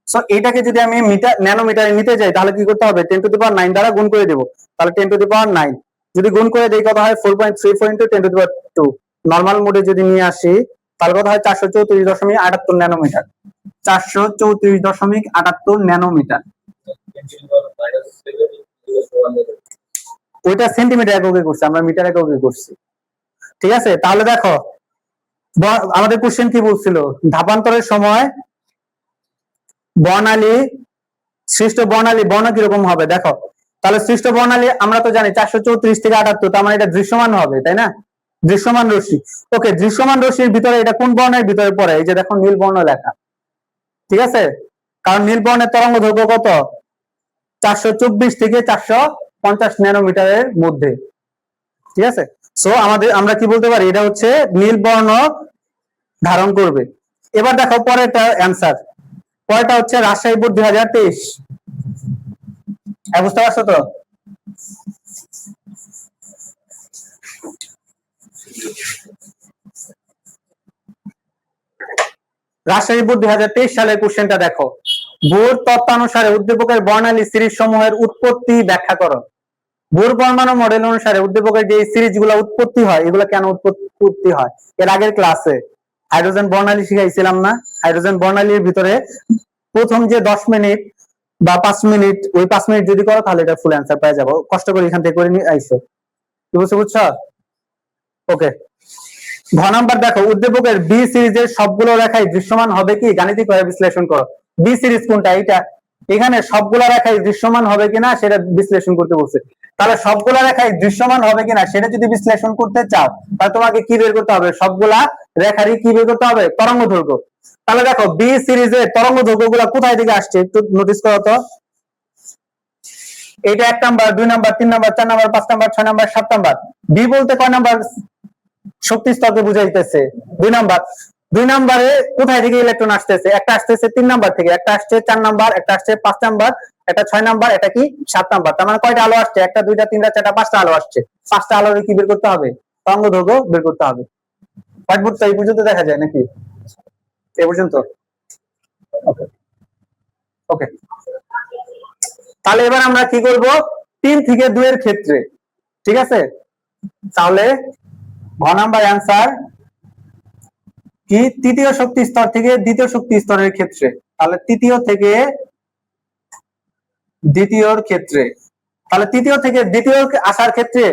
So এটাকে যদি আমি মিটার ন্যানোমিটারে নিতে যাই তাহলে কি করতে হবে, 10 to the power 9 দ্বারা গুণ করে দেব। তাহলে 10 to the power 9 যদি গুণ করে দেই কত হয় 4.34 into 10 to the power 2। Normal মোডে যদি নিয়ে আসি তাহলে কত হয় 434.78 ন্যানোমিটার, 434.78 ন্যানোমিটার। ওইটা সেন্টিমিটার এককে করছে, আমরা মিটার এককে করছি। ঠিক আছে, তাহলে দেখো আমাদের কোশ্চেন কি বলছিল, ধাপান্তরের সময় বর্ণালী, সৃষ্ট বর্ণালী বর্ণ কিরকম হবে দেখো। তাহলে সৃষ্ট বর্ণালী আমরা তো জানি 434 থেকে 78, তার মানে এটা দৃশ্যমান হবে, তাই না, দৃশ্যমান রশ্মি। ওকে, দৃশ্যমান রশ্মির ভিতরে এটা কোন বর্ণের ভিতরে পড়ে, এই যে দেখো নীল বর্ণ লেখা, ঠিক আছে, কারণ নীল বর্ণের তরঙ্গ দৈর্ঘ্য কত 424 থেকে 450 ন্যানোমিটারের মধ্যে। ঠিক আছে, সো আমরা কি বলতে পারি, এটা হচ্ছে নীল বর্ণ ধারণ করবে। এবার দেখো পরেরটা অ্যান্সার, পরেরটা হচ্ছে রাজশাহী বোর্ড 2023, বুঝতে পারছো তো? রাজশাহী বোর্ড 2023 সালের কোশ্চেনটা দেখো, বোর তত্ত্বানুসারে উদ্দীপকের বর্ণালী সিরিজ সমূহের উৎপত্তি ব্যাখ্যা করো। বোর পরমাণু মডেল অনুসারে উদ্দীপকের যে সিরিজ গুলা উৎপত্তি হয়, এগুলো কেন উৎপত্তি হয়, এর আগের ক্লাসে হাইড্রোজেন বর্ণালী শিখাইছিলাম না? হাইড্রোজেন বর্ণালীর ভিতরে প্রথম যে 10 মিনিট বা 5 মিনিট, ওই 5 মিনিট যদি করো তাহলে এটা ফুল অ্যান্সার পেয়ে যাবো। কষ্ট করে এখান থেকে করে নিয়ে আইসো, কি বুঝছো? ওকে, ঘ নাম্বার দেখো, উদ্দীপকের বি সিরিজের সবগুলো রেখাই দৃশ্যমান হবে কি, গাণিতিকভাবে বিশ্লেষণ করো। বি সিরিজ কোনটা, এইটা, এখানে সবগুলো রেখাই দৃশ্যমান হবে কিনা সেটা বিশ্লেষণ করতে বলছে। তাহলে সবগুলা রেখাই দৃশ্যমান হবে কিনা সেটা যদি বিশ্লেষণ করতে চাও তাহলে তোমাকে কি বের করতে হবে, সবগুলা রেখারই কি বের করতে হবে, তরঙ্গ দৈর্ঘ্য। তাহলে দেখো বি সিরিজের তরঙ্গ দৈর্ঘ্য গুলা কোথায় থেকে আসছে একটু নোটিস করো তো। এটা 1 number, 2 number, 3 number, 4 number, 5 number, 6 number, 7 number. B বলতে কয় নাম্বার শক্তি স্তরকে বুঝাইতেছে, 2 নাম্বার। 2 নাম্বারে কোথায় থেকে ইলেকট্রন আসতেছে, একটা আসতেছে 3 নাম্বার থেকে, একটা আসছে 4 নাম্বার, একটা আসছে 5 নাম্বার, একটা 6 নাম্বার, এটা কি 7 নাম্বার। তার মানে কয়টা আলো আসছে, একটা, দুইটা, তিনটা, চারটা, 5টা আলো আসছে। 5টা আলোর কি বের করতে হবে, তরঙ্গ দৈর্ঘ্য বের করতে হবে। হোয়াইটবোর্ড তো এই পর্যন্ত দেখা যায় নাকি, এই পর্যন্ত? ওকে ওকে, তাহলে এবার আমরা কি করব, 3 থেকে 2 এর ক্ষেত্রে, ঠিক আছে। তাহলে ঘ নাম্বার অ্যান্সার কি, তৃতীয় শক্তি স্তর থেকে দ্বিতীয় শক্তি স্তরের ক্ষেত্রে। তাহলে তৃতীয় থেকে দ্বিতীয়র ক্ষেত্রে, তাহলে তৃতীয় থেকে দ্বিতীয় আসার ক্ষেত্রে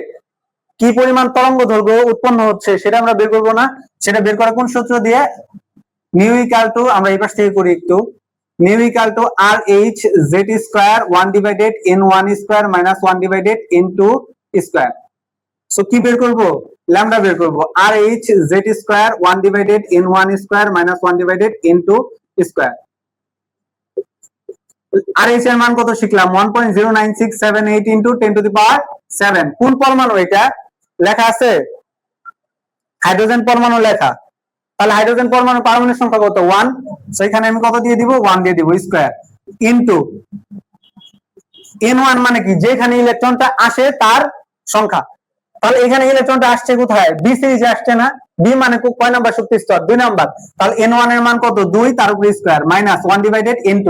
কি পরিমাণ তরঙ্গ দৈর্ঘ্য উৎপন্ন হচ্ছে সেটা আমরা বের করবো না, সেটা বের করা কোন সূত্র দিয়ে, নিউ ইকুয়াল টু, আমরা এই পাশ থেকে করি একটু, nu equal to R H Z square 1 divided N one square minus 1 divided N two square. So কি বের করব, ল্যামডা বের করব, R H Z square 1 divided N one square minus 1 divided N two square. R H এর মান কত শিখলাম, 1.09678 into 10 to the power 7। কোন পরমাণু এটা লেখা আছে, হাইড্রোজেন পরমাণু লেখা, তাহলে হাইড্রোজেন পরমাণু পারমাণবিক সংখ্যা কত 1, সো এখানে আমি কত দিয়ে দিব 1 দিয়ে দিব স্কয়ার ইনটু n1 মানে কি, যেখানে ইলেকট্রনটা আসে তার সংখ্যা। তাহলে এখানে ইলেকট্রনটা আসছে কোথায়, বি সিরিজে আসছে না, বি মানে কয় নাম্বার শক্তি স্তর, 2 নাম্বার। তাহলে n1 এর মান কত 2, তার উপর square minus 1 divided n2।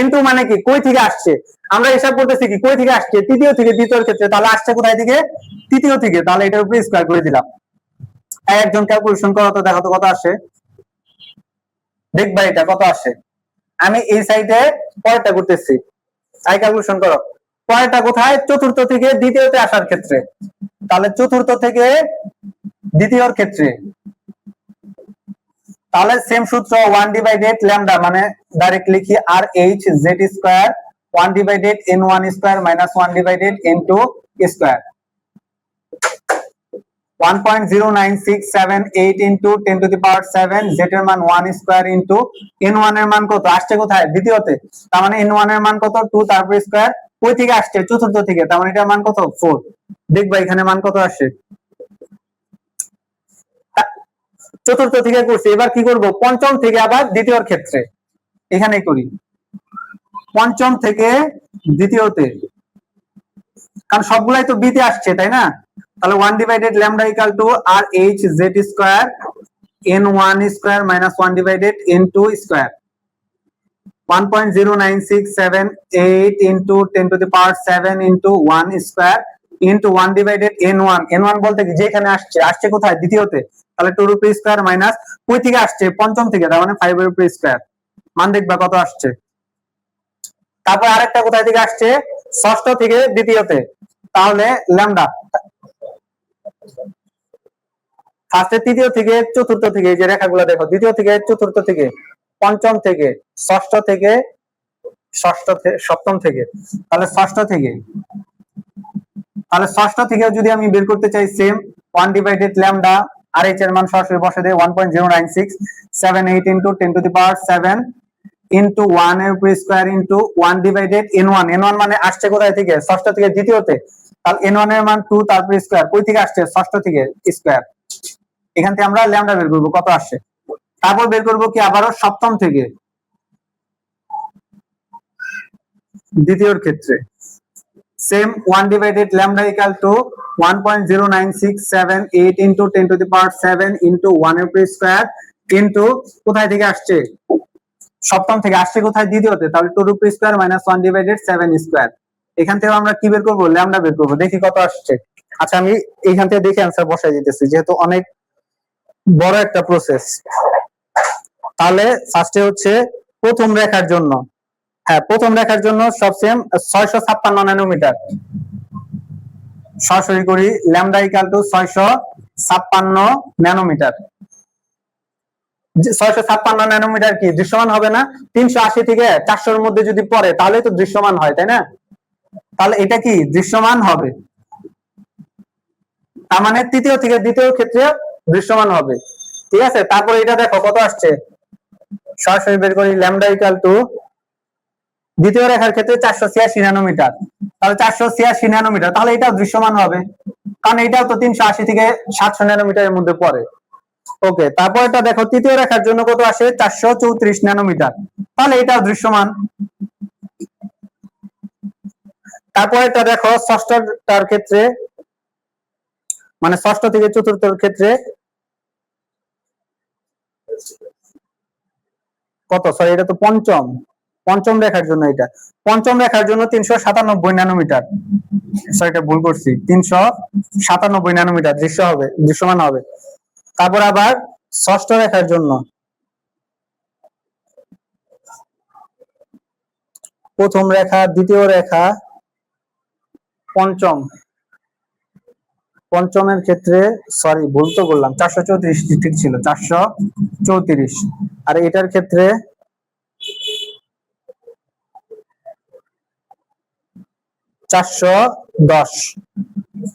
n2 মানে কি, কই থেকে আসছে, আমরা হিসাব করতেছি কি কই থেকে আসছে, তৃতীয় থেকে দ্বিতীয়র ক্ষেত্রে, তাহলে আসছে কোথায় থেকে, তৃতীয় থেকে, তাহলে এটার উপর স্কয়ার করে দিলাম। একজন ক্যালকুলেশন করো তো, দেখো তো কত আসে, দেখবা এটা কত আসে। আমি এই সাইডে পরেরটা করতেছি, তাই ক্যালকুলেশন করো। পরেরটা কোথায়, চতুর্থ থেকে দ্বিতীয়তে আসার ক্ষেত্রে, তাহলে চতুর্থ থেকে দ্বিতীয়র ক্ষেত্রে, তাহলে সেম সূত্র 1 ডিভাইডেড ল্যামডা মানে ডাইরেক্ট লিখি R H Z square 1 divided n1 square minus 1 divided n2 square. 1.09678 into 10 to the power 7, z এর মান 1 স্কয়ার ইনটু n1 এর মান কত আসছে কোথায়, দ্বিতীয়তে, তার মানে n1 এর মান কত 2, তারপর স্কয়ার, কই থেকে আসছে, চতুর্থ থেকে, তার মানে এটার মান কত 4। দেখবা এখানে মান কত আসে, চতুর্থ থেকে করছি, এবার কি করব, পঞ্চম থেকে আবার দ্বিতীয়র ক্ষেত্রে, এখানেই করি, পঞ্চম থেকে দ্বিতীয়তে, কারণ সবগুলাই তো বিতে আসছে তাই না। তাহলে 1 divided lambda equal to R H Z square n1 square minus 1 divided n2 square. 1.09678 into 10 to the power 7 into 1 square into 1 divided n1, n1 বলতে কি যেখানে আসছে, আসছে কোথায়, দ্বিতীয়তে, তাহলে 2 এর উপর স্কয়ার মাইনাস কই থেকে আসছে, পঞ্চম থেকে, তার মানে 5 এর উপর স্কয়ার, মান দেখবা কত আসছে। তারপর আরেকটা কোথায় থেকে আসছে, ষষ্ঠ থেকে দ্বিতীয়তে, তাহলে ল্যামডা ফার্স্টে তৃতীয় থেকে চতুর্থ থেকে, এই যে রেখাগুলো দেখো, দ্বিতীয় থেকে চতুর্থ থেকে, পঞ্চম থেকে, ষষ্ঠ থেকে, সপ্তম থেকে, তাহলে ষষ্ঠ থেকে, তাহলে ষষ্ঠ থেকে যদি আমি বের করতে চাই সেম 1 ডিভাইডেড ল্যামডা আর এইচ এর মান সরাসরি বসে দেই 1.09678 into 10 to the power 7 into 1 এর উপর square into 1 divided n1, n1 মানে আসছে কোথায় থেকে, ষষ্ঠ থেকে দ্বিতীয়তে, তাহলে n1 এর মান 2, তারপর স্কয়ার, কই থেকে আসছে, ষষ্ঠ থেকে স্কয়ার, এখান থেকে আমরা ল্যামডা বের করব কত আসে। তারপর বের করব কি আবারও সপ্তম থেকে দ্বিতীয়র ক্ষেত্রে, same 1 divided lambda equal two 1.09678 into 10 to the power 7 into 1 এর উপর স্কয়ার ইনটু কোথায় থেকে আসছে, সপ্তম থেকে আসছে কোথায়, দ্বিতীয়তে, তাহলে 2 এর উপর স্কয়ার মাইনাস 1 ডিভাইডেড 7 স্কয়ার। এখান থেকে আমরা কি বের করব, ল্যামডা বের করব, দেখি কত আসছে। আচ্ছা আমি এইখান থেকে দেখে आंसर বসাই দিতেছি, যেহেতু অনেক বড় একটা প্রসেস। তাহলে ফার্স্টে হচ্ছে প্রথম রেখার জন্য, হ্যাঁ প্রথম রেখার জন্য সব সেম 656 ন্যানোমিটার, সরাসরি করি, lambda equal to 656 nanometre. 656 nanometre কি দৃশ্যমান হবে না, 380 থেকে 400 এর মধ্যে যদি পড়ে তাহলে তো দৃশ্যমান হয় তাই না, তাহলে এটা কি দৃশ্যমান হবে, তার মানে তৃতীয় থেকে দ্বিতীয় ক্ষেত্রে দৃশ্যমান হবে, ঠিক আছে। তারপর এটা দেখো কত আসছে, সরাসরি বের করি, ল্যামডা ইকুয়াল টু দ্বিতীয় রেখার ক্ষেত্রে 486 ন্যানোমিটার, তাহলে 486 ন্যানোমিটার, তাহলে এটাও দৃশ্যমান হবে, কারণ এটাও তো 380 থেকে 700 ন্যানোমিটারের মধ্যে পড়ে। ওকে, তারপর এটা দেখো তৃতীয় রেখার জন্য কত আসে, 434 ন্যানোমিটার, তাহলে এটাও দৃশ্যমান। তারপর এটা দেখো ষষ্ঠটার ক্ষেত্রে, মানে ষষ্ঠ থেকে চতুর্থর ক্ষেত্রে কত, সরি এটা তো পঞ্চম রেখার জন্য, এটা পঞ্চম রেখার জন্য 397 ন্যানোমিটার, সরি এটা ভুল করছি, 397 ন্যানোমিটার দৃশ্যমান হবে। তারপর আবার ষষ্ঠ রেখার জন্য, প্রথম রেখা, দ্বিতীয় রেখা, পঞ্চমের ক্ষেত্রে, সরি ভুল তো করলাম, 434 ঠিক ছিল, 434, আর এটার ক্ষেত্রে 410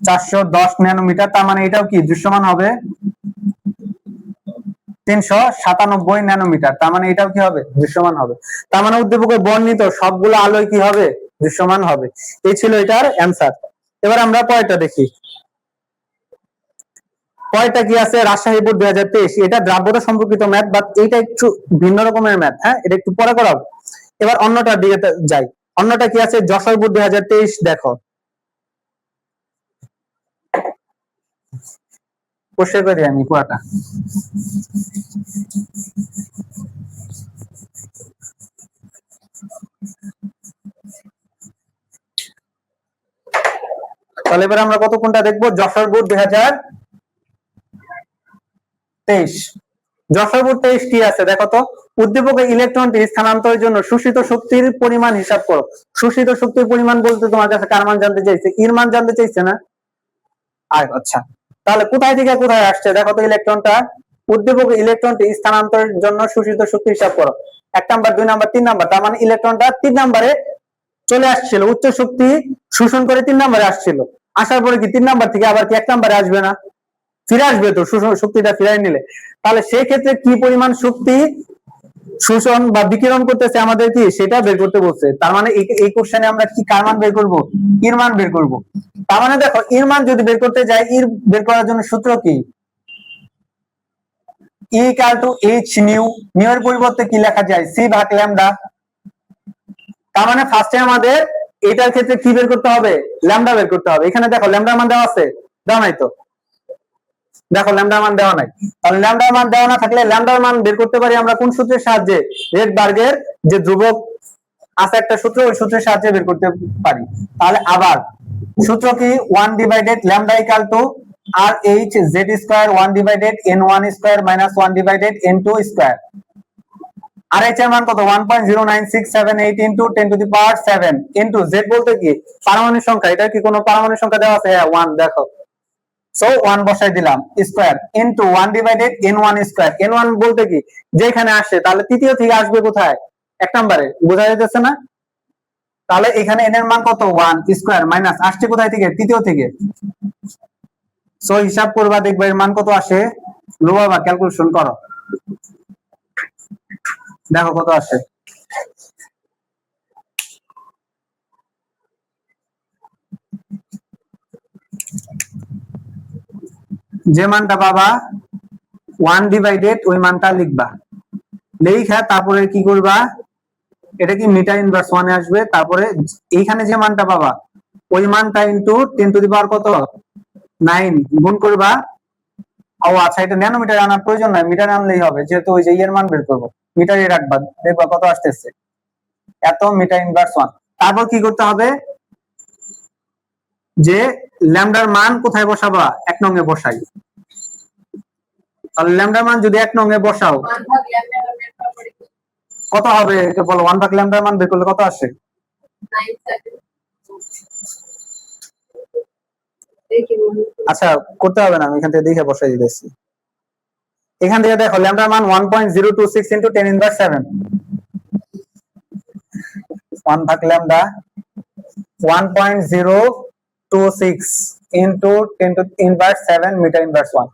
410 ন্যানোমিটার, তার মানে এটাও কি দৃশ্যমান হবে 397 ন্যানোমিটার, তার মানে এটাও কি হবে দৃশ্যমান হবে। তার মানে উদ্দীপকে বর্ণিত সবগুলো আলোয় কি হবে দৃশ্যমান হবে। এই ছিল এটার অ্যান্সার। এবার আমরা পরেরটা দেখি। পরেরটা কি আছে, রাজশাহী বোর্ড 2023, এটা দ্রাব্যতা সম্পর্কিত ম্যাথ, বাট এটা একটু ভিন্ন রকমের ম্যাথ, হ্যাঁ এটা একটু পরে করাবো। এবার অন্যটার দিকে যাই। অন্যটা কি আছে, যশোর বোর্ড 2023, দেখো পরিষ্কার করে আমি পুরাটা। তাহলে এবার আমরা কত কোনটা দেখবো, যশোর বোর্ড 2023। যশোর বোর্ড 23 কি আছে দেখো তো, উদ্দীপকে ইলেকট্রনটি স্থানান্তরের জন্য শোষিত শক্তির পরিমাণ হিসাব করো। শোষিত শক্তির পরিমাণ বলতে তোমার কাছে কার মান জানতে চাইছে, এর মান জানতে চাইছে না। আচ্ছা, তাহলে কোথায় থেকে কোথায় আসছে দেখো তো, ইলেকট্রনটা উদ্দীপকে ইলেকট্রনটি স্থানান্তরের জন্য শোষিত শক্তি হিসাব করো। 1 নাম্বার 2 নাম্বার 3 নাম্বার, তার মানে ইলেকট্রনটা 3 নাম্বারে চলে আসছিল, উচ্চ শক্তি শোষণ করে 3 নাম্বারে আসছিল। আসার পরে কি 3 নাম্বার থেকে আবার কি 1 নাম্বারে আসবে না, ফিরে আসবে তো শক্তিটা ফিরাই নিলে। তাহলে সেই ক্ষেত্রে কি পরিমাণ শক্তি শোষণ বা বিকিরণ করতেছে আমাদের কি সেটা বের করতে বলছে। তার মানে এই কোশ্চেনে আমরা কি কার মান বের করব, এর মান বের করব। তার মানে দেখো এর মান যদি বের করতে যাই, এর বের করার জন্য সূত্র কি, E equal to H new, new এর পরিবর্তে কি লেখা যায়, C ভাগ ল্যামডা। তার মানে ফার্স্টে আমাদের এটার ক্ষেত্রে কি বের করতে হবে, ল্যামডা বের করতে হবে। এখানে দেখো ল্যামডার মান দেওয়া আছে, দেওয়া নাই তো, দেখো ল্যামডার মান দেওয়া নাই। তাহলে ল্যামডার মান দেওয়া না থাকলে ল্যামডার মান বের করতে পারি আমরা কোন সূত্রের সাহায্যে, রেডবার্গের যে ধ্রুবক আছে একটা সূত্র, ওই সূত্রের সাহায্যে বের করতে পারি। তাহলে আবার সূত্র কি, 1 divided lambda equal to R H Z square 1 divided n1 square minus 1 divided n2 square. R H এর মান কত, 1.09678 into 10 to the power 7 into Z বলতে কি পারমাণবিক সংখ্যা, এটা কি কোনো পারমাণবিক সংখ্যা দেওয়া আছে, হ্যাঁ 1, দেখো সো 1 বসাই দিলাম square into 1 divided n1 square. n1 বলতে কি যেখানে আসে, তাহলে তৃতীয় থেকে আসবে কোথায়, 1 নম্বরে, বোঝা যাচ্ছে না। তাহলে এখানে n এর মান কত, 1 স্কয়ার মাইনাস আসছে কোথায় থেকে, তৃতীয় থেকে। সো হিসাব করবা, দেখবা এর মান কত আসে, লো বাবা ক্যালকুলেশন করো, দেখো কত আসে। যে মানটা পাবা 1 ডিভাইডেড ওই মানটা লিখবা, লেখা তারপরে কি করবা, এটা কি মিটার ইনভার্স 1 এ আসবে, তারপরে এইখানে যে মানটা পাবা ওই মানটা ইনটু 10 টু দি পাওয়ার কত 9 গুণ করবা। ও আচ্ছা, এটা ন্যানোমিটার আনার প্রয়োজন নাই, মিটার আনলেই হবে, যেহেতু ওই যে এর মান বের করবো, মিটারে রাখবা, দেখবা কত আসতেছে, এত মিটার ইনভার্স 1। তারপর কি করতে হবে, যে ল্যামডার মান কোথায় বসাবা, 1 নং এ বসাই। তাহলে ল্যামডার মান যদি 1 নং এ বসাও কত হবে, এটা বলো, 1 ভাগ ল্যামডার মান বের করলে কত আসে, আচ্ছা করতে হবে না, আমি এখান থেকে দেখে বসাই দিতেছি। এখান থেকে দেখো ল্যামডার মান 1.026 ইনটু 10 ইনভার্স 7, 1 ভাগ lambda 1.026 into 10 to inverse 7 metre inverse 1।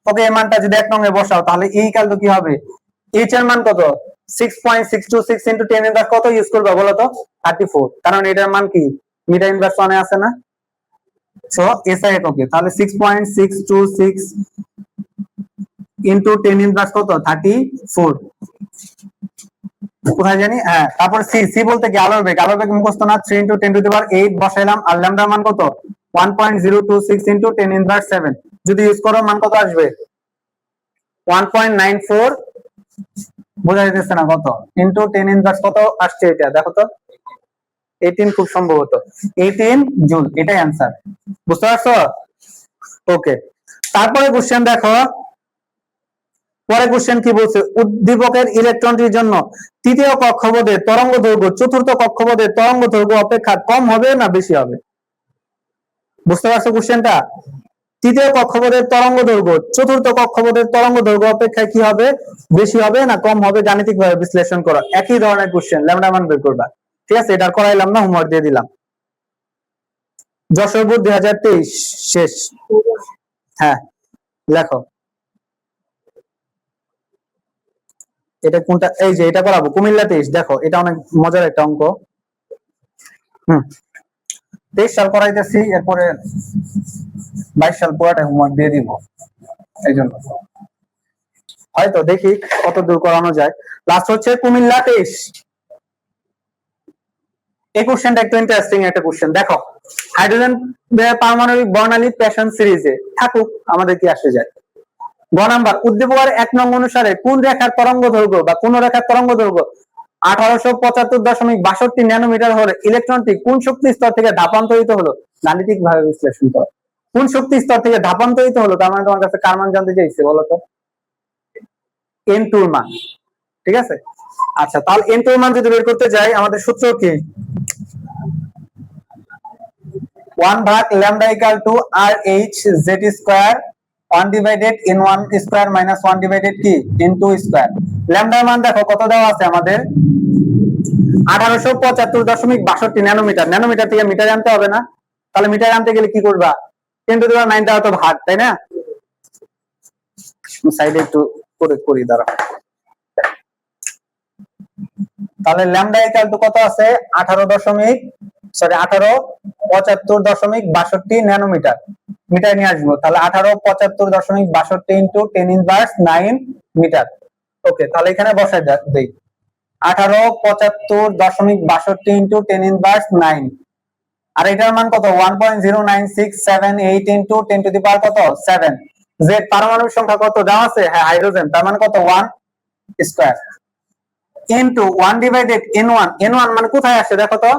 Okay, এই মানটা যদি 1 নং এ বসাও তাহলে এই ইকুয়াল টু কি হবে, এইচ এর মান কত 6.626 ইনটু 10 ইনভার্স কত ইউজ করবে বলো তো, 34, কারণ এটার মান কি মিটার ইনভার্স 1 এ আছে না। সো এসআই এককে, তাহলে 6.626 ইনটু 10 ইনভার্স কত 34, কোথায় জানি, হ্যাঁ। তারপর সি, সি বলতে কি আলোর বেগ, আলোর বেগ মুখস্থ না, 3 ইনটু 10 টু দি পাওয়ার 8 বসাইলাম। আর ল্যামডার মান কত 1.026 ইনটু 10 ইনভার্স 7, যদি ইউজ করো মান কত আসবে 1.94, বোঝা যাচ্ছে না কত, ইনটু 10 ইনভার্স কত আসছে, এটা দেখো তো 18, খুব সম্ভবত 18 জুল, এটাই অ্যান্সার, বুঝতে পারছো। ওকে, তারপরে কোশ্চেন দেখো, পরে কোশ্চেন কি বলছে, উদ্দীপকের ইলেকট্রনটির জন্য তৃতীয় কক্ষপথের তরঙ্গ দৈর্ঘ্য চতুর্থ কক্ষপথের তরঙ্গ দৈর্ঘ্য অপেক্ষা কম হবে না বেশি হবে, বুঝতে পারছো কোশ্চেনটা। তৃতীয় কক্ষপথের তরঙ্গ দৈর্ঘ্য চতুর্থ কক্ষপথের তরঙ্গ দৈর্ঘ্য অপেক্ষা কি হবে, বেশি হবে না কম হবে, গাণিতিক ভাবে বিশ্লেষণ করো। একই ধরনের কোশ্চেন, ল্যামডা মান বের করবা, ঠিক আছে, এটা করাইলাম না, হোমওয়ার্ক দিয়ে দিলাম। যশোর বোর্ড 2023 শেষ। হ্যাঁ লেখো এটা কোনটা, এই যে এটা করাবো কুমিল্লা 23, দেখো এটা অনেক মজার একটা অঙ্ক। 23 সাল করাইতেছি, এরপরে 22 সাল পুরাটা হোমওয়ার্ক দিয়ে দিব, এই জন্য হয়তো দেখি কত দূর করানো যায়। লাস্ট হচ্ছে কুমিল্লা 23। এই কোশ্চেনটা একটু ইন্টারেস্টিং একটা কোশ্চেন, দেখো হাইড্রোজেন পারমাণবিক বর্ণালী প্যাশন সিরিজে থাকুক, আমাদের কি আসে যায়। গ নাম্বার, উদ্দীপকের 1 নং অনুসারে কোন রেখার তরঙ্গ দৈর্ঘ্য বা কোন রেখার তরঙ্গ দৈর্ঘ্য 1875.62 ন্যানোমিটার হলে ইলেকট্রনটি কোন শক্তি স্তর থেকে ধাপান্তরিত হলো, গাণিতিক ভাবে বিশ্লেষণ করো। কোন শক্তি স্তর থেকে ধাপান্তরিত হলো, তার মানে তোমার কাছে কার মান জানতে চাইছে বলো তো? n2 এর মান, ঠিক আছে। আচ্ছা তাহলে n2 এর মান যদি বের করতে যাই, আমাদের সূত্র কি? 1 ভাগ lambda equal two RH z square 1 divided n1 square minus 1 divided কি n2 স্কয়ার। ল্যামডার মান দেখো কত দেওয়া আছে আমাদের, 1875.62 ন্যানোমিটার। ন্যানোমিটার থেকে মিটারে আনতে হবে না? তাহলে মিটারে আনতে গেলে কি করবা? 10 টু দি পাওয়ার 9 দেওয়া তো ভাগ, তাই না? সাইডে একটু করে করি দাঁড়া। তাহলে ল্যামডা ইকুয়াল টু কত আছে? 1875.62 ন্যানোমিটার। মিটার নিয়ে আসবো, তাহলে 1875.62 ইন্টু 10 ইনভার্স 9 মিটার। ওকে, তাহলে এখানে বসাই দেই 1875.62 ইন্টু 10 ইনভার্স 9, আর এটার মান কত? 1.09678 ইন্টু 10 টু দি পাওয়ার কত 7। জেড পারমাণবিক সংখ্যা কত দেওয়া আছে? হ্যাঁ হাইড্রোজেন, তার মানে কত 1 square into 1 divided n1। n1 মানে কোথায় আসে দেখো তো?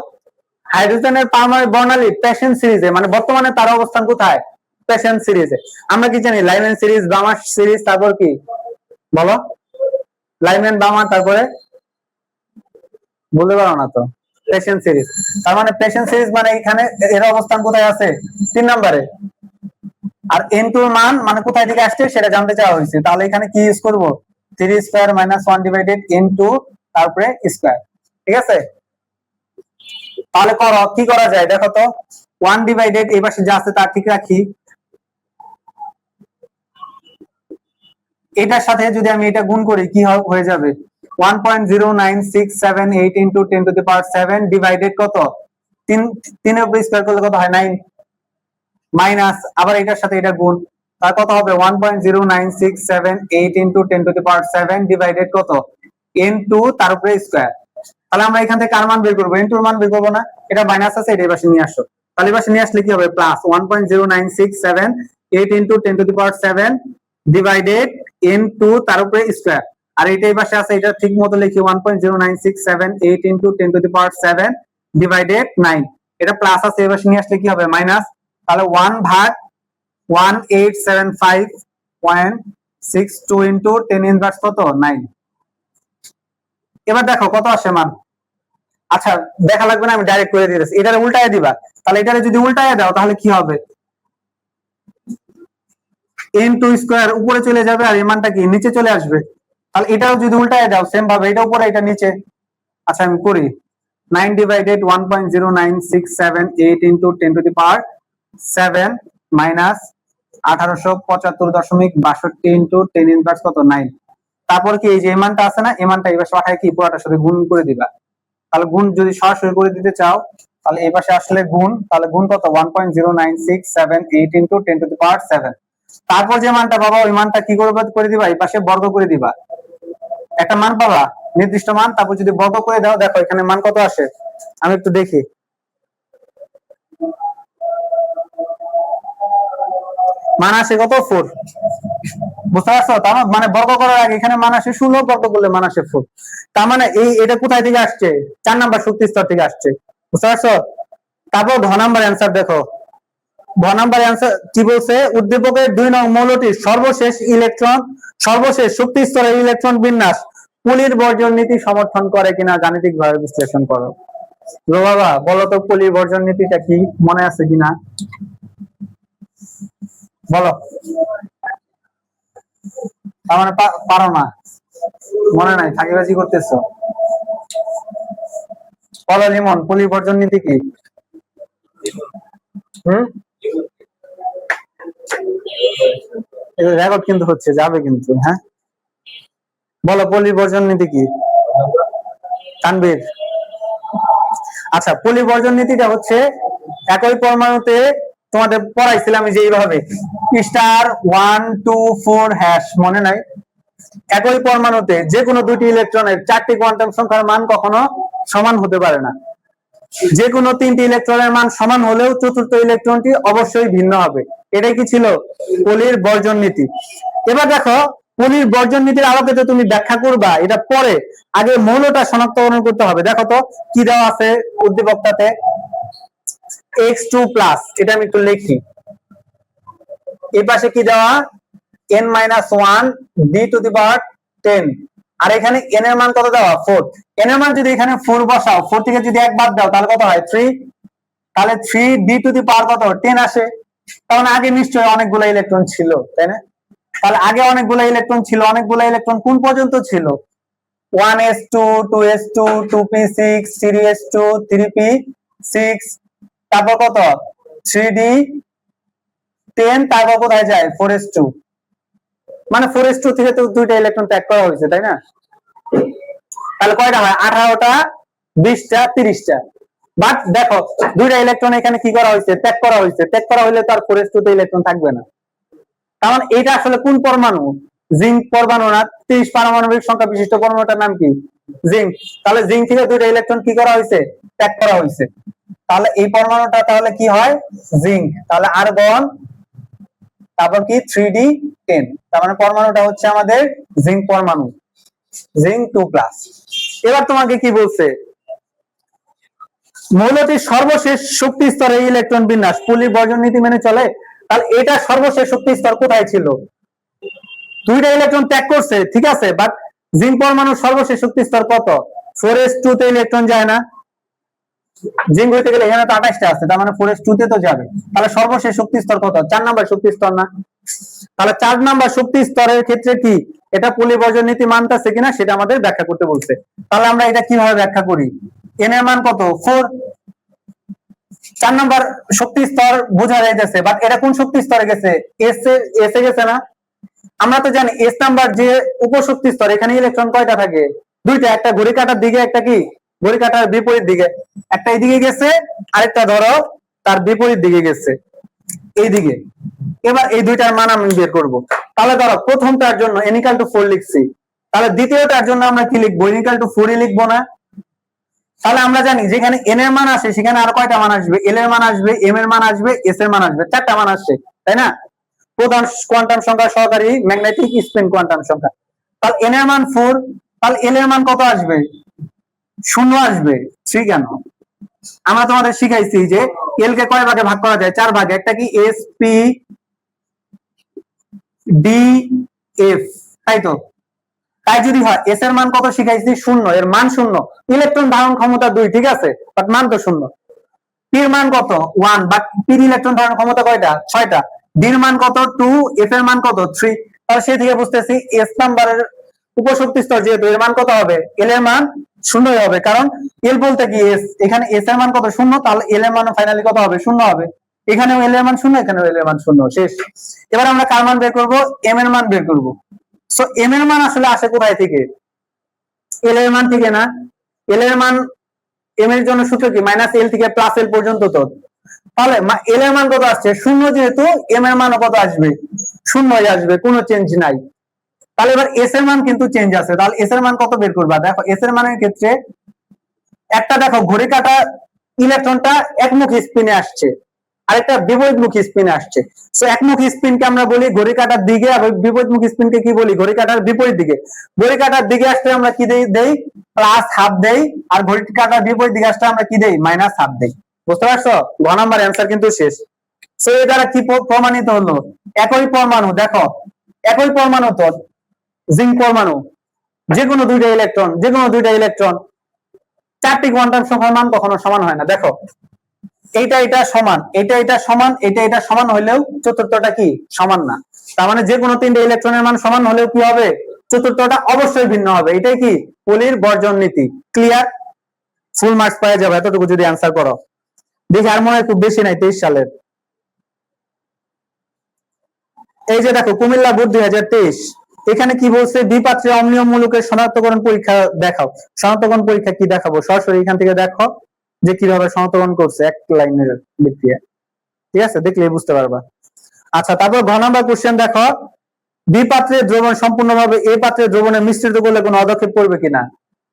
হাইড্রোজেনের পারমাণবিক বর্ণালী প্যাশন সিরিজে, মানে বর্তমানে তার অবস্থান কোথায়? প্যাশন সিরিজে। আমরা কি জানি? লাইম্যান সিরিজ, বামার সিরিজ, তারপর কি বলো? লাইম্যান, বামার, তারপরে বলতে পারো না তো? Passion series. তার মানে প্যাশন সিরিজ মানে এখানে এর অবস্থান কোথায় আছে? 3 নম্বরে। আর n2 এর মান মানে কোথায় থেকে আসছে সেটা জানতে চাওয়া হয়েছে, তাহলে এখানে কি ইউজ করব? 3 স্কয়ার মাইনাস 1 ডিভাইডেড n2 তারপরে স্কয়ার, ঠিক আছে। তাহলে করো, কি করা যায় দেখো তো? 1 ডিভাইডেড এই পাশে যা আছে তা ঠিক রাখি, এটার সাথে যদি আমি এটা গুণ করি কি হয়ে যাবে? 1.09678 into 10 to the power 7 divided কত 3, 3 এর উপর স্কয়ার করলে কত হয়? 9 মাইনাস আবার এটার সাথে এটা গুণ, তার কত হবে? 1.09678 into 10 to the power 7 divided কত n2 তার উপরে স্কয়ার। তাহলে আমরা এখান থেকে কার মান বের করব? n2 এর মান বের করব না? এটা মাইনাস আছে, এটা এই পাশে নিয়ে আসো। তাহলে এই পাশে নিয়ে আসলে কি হবে? Plus 1.09678 into 10 to the power 7 divided n2 তার উপরে স্কয়ার। আর এটা এই পাশে আছে, এটা ঠিক মতো লিখি 1.09678 into 10 to the power 7 divided 9। এটা প্লাস আছে, এই পাশে নিয়ে আসলে কি হবে? মাইনাস। তাহলে 1 ভাগ 1875.62 ইনটু 10 ইনভার্স কত 9। এবার দেখো কত আসে মান। আচ্ছা দেখা লাগবে না, আমি ডাইরেক্ট করে দিতেছি, এটারে উল্টায় দিবা। তাহলে এটারে যদি উল্টায় দাও তাহলে কি হবে? n2 স্কয়ার উপরে চলে যাবে আর এই মানটা কি নিচে চলে আসবে। তাহলে এটাও যদি উল্টায় দাও সেম ভাবে, এটা উপরে এটা নিচে। আচ্ছা আমি করি, 9 divided 1.09678 into 10 to the power 7 minus 1875.62 into 10 inverse কত 9। তারপর কি এই যে মানটা আছে না, এই মানটা এই পাশে পাঠায় কি পুরোটার সাথে গুণ করে দিবা। তাহলে গুণ যদি সরাসরি করে দিতে চাও তাহলে এই পাশে আসলে গুণ, তাহলে গুণ কত 1.09678 ইনটু 10 টু দি পাওয়ার 7। তারপর যে মানটা পাবা ওই মানটা কি করে দিবা, এই পাশে বর্গ করে দিবা। একটা মান পাবা নির্দিষ্ট মান, তারপর যদি বর্গ করে দাও, দেখো এখানে মান কত আসে আমি একটু দেখি। মান আসে কত 4, বুঝতে পারছো? তার মানে বর্গ করার আগে এখানে মান আসে 16, বর্গ করলে মান আসে 4। তার মানে এটা কোথায় থেকে আসছে? 4 নাম্বার শক্তি স্তর থেকে আসছে, বুঝতে পারছো? তারপর ঘ নাম্বার অ্যান্সার দেখো, ঘ নাম্বার অ্যান্সার কি বলছে? উদ্দীপকের 2 নং মৌলটির সর্বশেষ শক্তি স্তরের ইলেকট্রন বিন্যাস পুলির বর্জন নীতি সমর্থন করে কিনা গাণিতিক ভাবে বিশ্লেষণ করো। বাবা বলো তো পুলির বর্জন নীতিটা কি, মনে আছে কিনা বলো। তার মানে পারো না, মনে নাই, ফাঁকিবাজি করতেছো। বলো লিমন, পুলির বর্জন নীতি কি? হুম, রেকর্ড কিন্তু হচ্ছে, যাবে কিন্তু। হ্যাঁ, বলো পলিবর্জন নীতি কি? তানবীর, আচ্ছা পলিবর্জন নীতিটা হচ্ছে একই পরমাণুতে তোমাদের পড়াইছিলাম যে এইভাবে স্টার 1 2 4 #, মনে নাই? একই পরমাণুতে যে কোনো দুটি ইলেকট্রনের 4টি কোয়ান্টাম সংখ্যার মান কখনো সমান হতে পারে না। যে কোনো 3টি ইলেকট্রনের মান সমান হলেও চতুর্থ ইলেকট্রনটি অবশ্যই ভিন্ন হবে। এটাই কি ছিল? পলির বর্জন নীতি। এবার দেখো, পলির বর্জন নীতির আলোকে তুমি ব্যাখ্যা করবা এটা পরে, আগে মৌলটা শনাক্তকরণ করতে হবে। দেখো তো কি দেওয়া আছে উদ্দীপকটাতে, X2+, এটা আমি একটু লিখি। এই পাশে কি দেওয়া, n-1 d⁻10, আর এখানে n এর মান কত দেওয়া, 4। n এর মান যদি এখানে 4 বসাও, 4 থেকে যদি 1 বাদ দাও তাহলে কত হয়, 3। তাহলে 3 d⁻ কত, 10 আসে। কারণ আগে নিশ্চয়ই অনেকগুলো ইলেকট্রন ছিল, তাই না? তাহলে আগে অনেকগুলো ইলেকট্রন ছিল, অনেকগুলো ইলেকট্রন কোন পর্যন্ত ছিল, 1s2 2s2 2p6 3s2 3p6, তারপর কত 3d10, তারপর কোথায় যায় 4s2, মানে 4s2 থেকে তো দুইটা ইলেকট্রন ত্যাগ করা হয়েছে, তাই না? তাহলে কয়টা হয়, 18টা 20টা 30টা। বাট দেখো দুইটা ইলেকট্রন এখানে কি করা হয়েছে, ত্যাগ করা হয়েছে। ত্যাগ করা হলে তার 4s2 তে ইলেকট্রন থাকবে না। কারণ এটা আসলে কোন পরমাণু, জিঙ্ক পরমাণু না? 30 পারমাণবিক সংখ্যা বিশিষ্ট পরমাণুটার নাম কি, জিঙ্ক। তাহলে জিঙ্ক থেকে দুইটা ইলেকট্রন কি করা হয়েছে, ত্যাগ করা হয়েছে। তাহলে এই পরমাণুটা তাহলে কি হয়, জিঙ্ক। তাহলে আর্গন, তারপর কি 3d10, তার মানে পরমাণুটা হচ্ছে আমাদের জিঙ্ক পরমাণু, জিঙ্ক 2+। এবার তোমাকে কি বলছে, মৌলটির সর্বশেষ শক্তি স্তরে ইলেকট্রন বিন্যাস পলি বর্জন নীতি মেনে চলে। তাহলে এটা সর্বশেষ শক্তি স্তর কোথায় ছিল, দুইটা ইলেকট্রন ত্যাগ করছে, ঠিক আছে, বাট জিঙ্ক পরমাণুর সর্বশেষ শক্তি স্তর কত, 4s2 তে ইলেকট্রন যায় না, জিঙ্ক হইতে গেলে এখানে তো 28টা আছে, তার মানে 4s2 তে তো যাবে। তাহলে সর্বশেষ শক্তি স্তর কত, 4 নাম্বার শক্তি স্তর না? তাহলে 4 নাম্বার শক্তি স্তরের ক্ষেত্রে কি এটা পলিবর্জন নীতি মানতেছে কিনা সেটা আমাদের ব্যাখ্যা করতে বলছে। তাহলে আমরা এটা কিভাবে ব্যাখ্যা করি, n এর মান কত, 4, 4 নাম্বার শক্তি স্তর বোঝা যাইতেছে, বাট এটা কোন শক্তি স্তরে গেছে, এস এ গেছে না? আমরা তো জানি এস নাম্বার যে উপশক্তি স্তর, এখানে ইলেকট্রন কয়টা থাকে, দুইটা, একটা ঘড়ি কাঁটার দিকে, একটা কি ঘড়ি কাঁটার বিপরীত দিকে। একটা এইদিকে গেছে, আরেকটা ধরো তার বিপরীত দিকে গেছে, এইদিকে। এবার এই দুইটার মান আমি বের করব। তাহলে ধরো প্রথমটার জন্য n = 4 লিখছি, তাহলে দ্বিতীয়টার জন্য আমরা কি লিখবো, n = 4 লিখবো না? তাহলে আমরা জানি যেখানে n এর মান আসে সেখানে আর কয়টা মান আসবে, l এর মান আসবে, m এর মান আসবে, s এর মান আসবে, 4টা মান আসছে, তাই না? প্রধান কোয়ান্টাম সংখ্যা সহকারী ম্যাগনেটিক স্পিন কোয়ান্টাম সংখ্যা। তাহলে n এর মান 4, তাহলে l এর মান কত আসবে, 0 আসবে। 3 কেন, আমরা তোমাদের শিখাইছি যে l কে কয় ভাগে ভাগ করা যায়, 4 ভাগে। একটা কি s p d f, তাই তো? তাই যদি হয় s এর মান কত শিখাইছি, 0, এর মান 0, ইলেকট্রন ধারণ ক্ষমতা 2, ঠিক আছে, বাট মান তো 0। p এর মান কত, 1, বাট p এর ইলেকট্রন ধারণ ক্ষমতা কয়টা, 6টা। d এর মান কত, 2, f এর মান কত, 3। তাহলে সেই থেকে বুঝতেছি s নাম্বারের উপশক্তি স্তর যেহেতু, এর মান কত হবে, l এর মান 0 হবে, কারণ l বলতে কি s, এখানে s এর মান কত, 0, তাহলে l এর মান ফাইনালি কত হবে, 0 হবে। এখানেও l এর মান 0, এখানেও l এর মান 0, শেষ। এবার আমরা কার মান বের করব, m এর মান বের করব। সো m এর মান আসলে আসে কোথায় থেকে, l এর মান থেকে না? l এর মান, m এর জন্য সূত্র কি, -l থেকে +l পর্যন্ত। তো তাহলে l এর মান কত আসছে, 0, যেহেতু m এর মানও কত আসবে, 0 আসবে, কোনো চেঞ্জ নাই। তাহলে এবার s এর মান কিন্তু চেঞ্জ আছে, তাহলে s এর মান কত বের করবা, দেখো s এর মানের ক্ষেত্রে একটা, দেখো ঘড়ি কাঁটা ইলেকট্রনটা একমুখী স্পিনে আসছে, আরেকটা বিপরীতমুখী স্পিনে আসছে। সো একমুখী স্পিনকে আমরা বলি ঘড়ি কাঁটার দিকে, আর বিপরীতমুখী স্পিনকে কি বলি, ঘড়ি কাঁটার বিপরীত দিকে। ঘড়ি কাঁটার দিকে আসলে আমরা কি দেই, +½ দেই, আর ঘড়ি কাঁটার বিপরীত দিকে আসলে আমরা কি দেই, -½ দেই। বুঝতে পারছো, ঘ নাম্বার অ্যান্সার কিন্তু শেষ। সো এর দ্বারা কি প্রমাণিত হলো, একই পরমাণু, দেখো একই পরমাণু তো জিঙ্ক পরমাণু, যে কোনো দুইটা ইলেকট্রন 4টি কোয়ান্টাম সংখ্যার মান কখনো সমান হয় না। দেখো এটা সমান, এটা সমান, এটা সমান হলেও চতুর্থটা কি সমান না। তার মানে যে কোনো 3টে ইলেকট্রনের মান সমান হলেও কি হবে, চতুর্থটা অবশ্যই ভিন্ন হবে। এটাই কি পলির বর্জন নীতি। ক্লিয়ার, ফুল মার্কস পাওয়া যাবে এতটুকু যদি অ্যান্সার করো। দেখি আর মনে হয় খুব বেশি নাই, 23 সালের। এই যে দেখো কুমিল্লা বোর্ড 2023, এখানে কি বলছে, দ্বিপাত্রে অম্লীয় মূলকের শনাক্তকরণ পরীক্ষা দেখাও। শনাক্তকরণ পরীক্ষা কি দেখাবো, সরাসরি এখান থেকে দেখো যে কিভাবে শনাক্তকরণ করছে, এক লাইনের বিক্রিয়া, ঠিক আছে, দেখলে বুঝতে পারবা। আচ্ছা, তারপর ঘ নাম্বার কোশ্চেন দেখো, বি পাত্রের দ্রবণ সম্পূর্ণভাবে এ পাত্রের দ্রবণে মিশ্রিত করলে কোনো পদক্ষেপ পড়বে কিনা।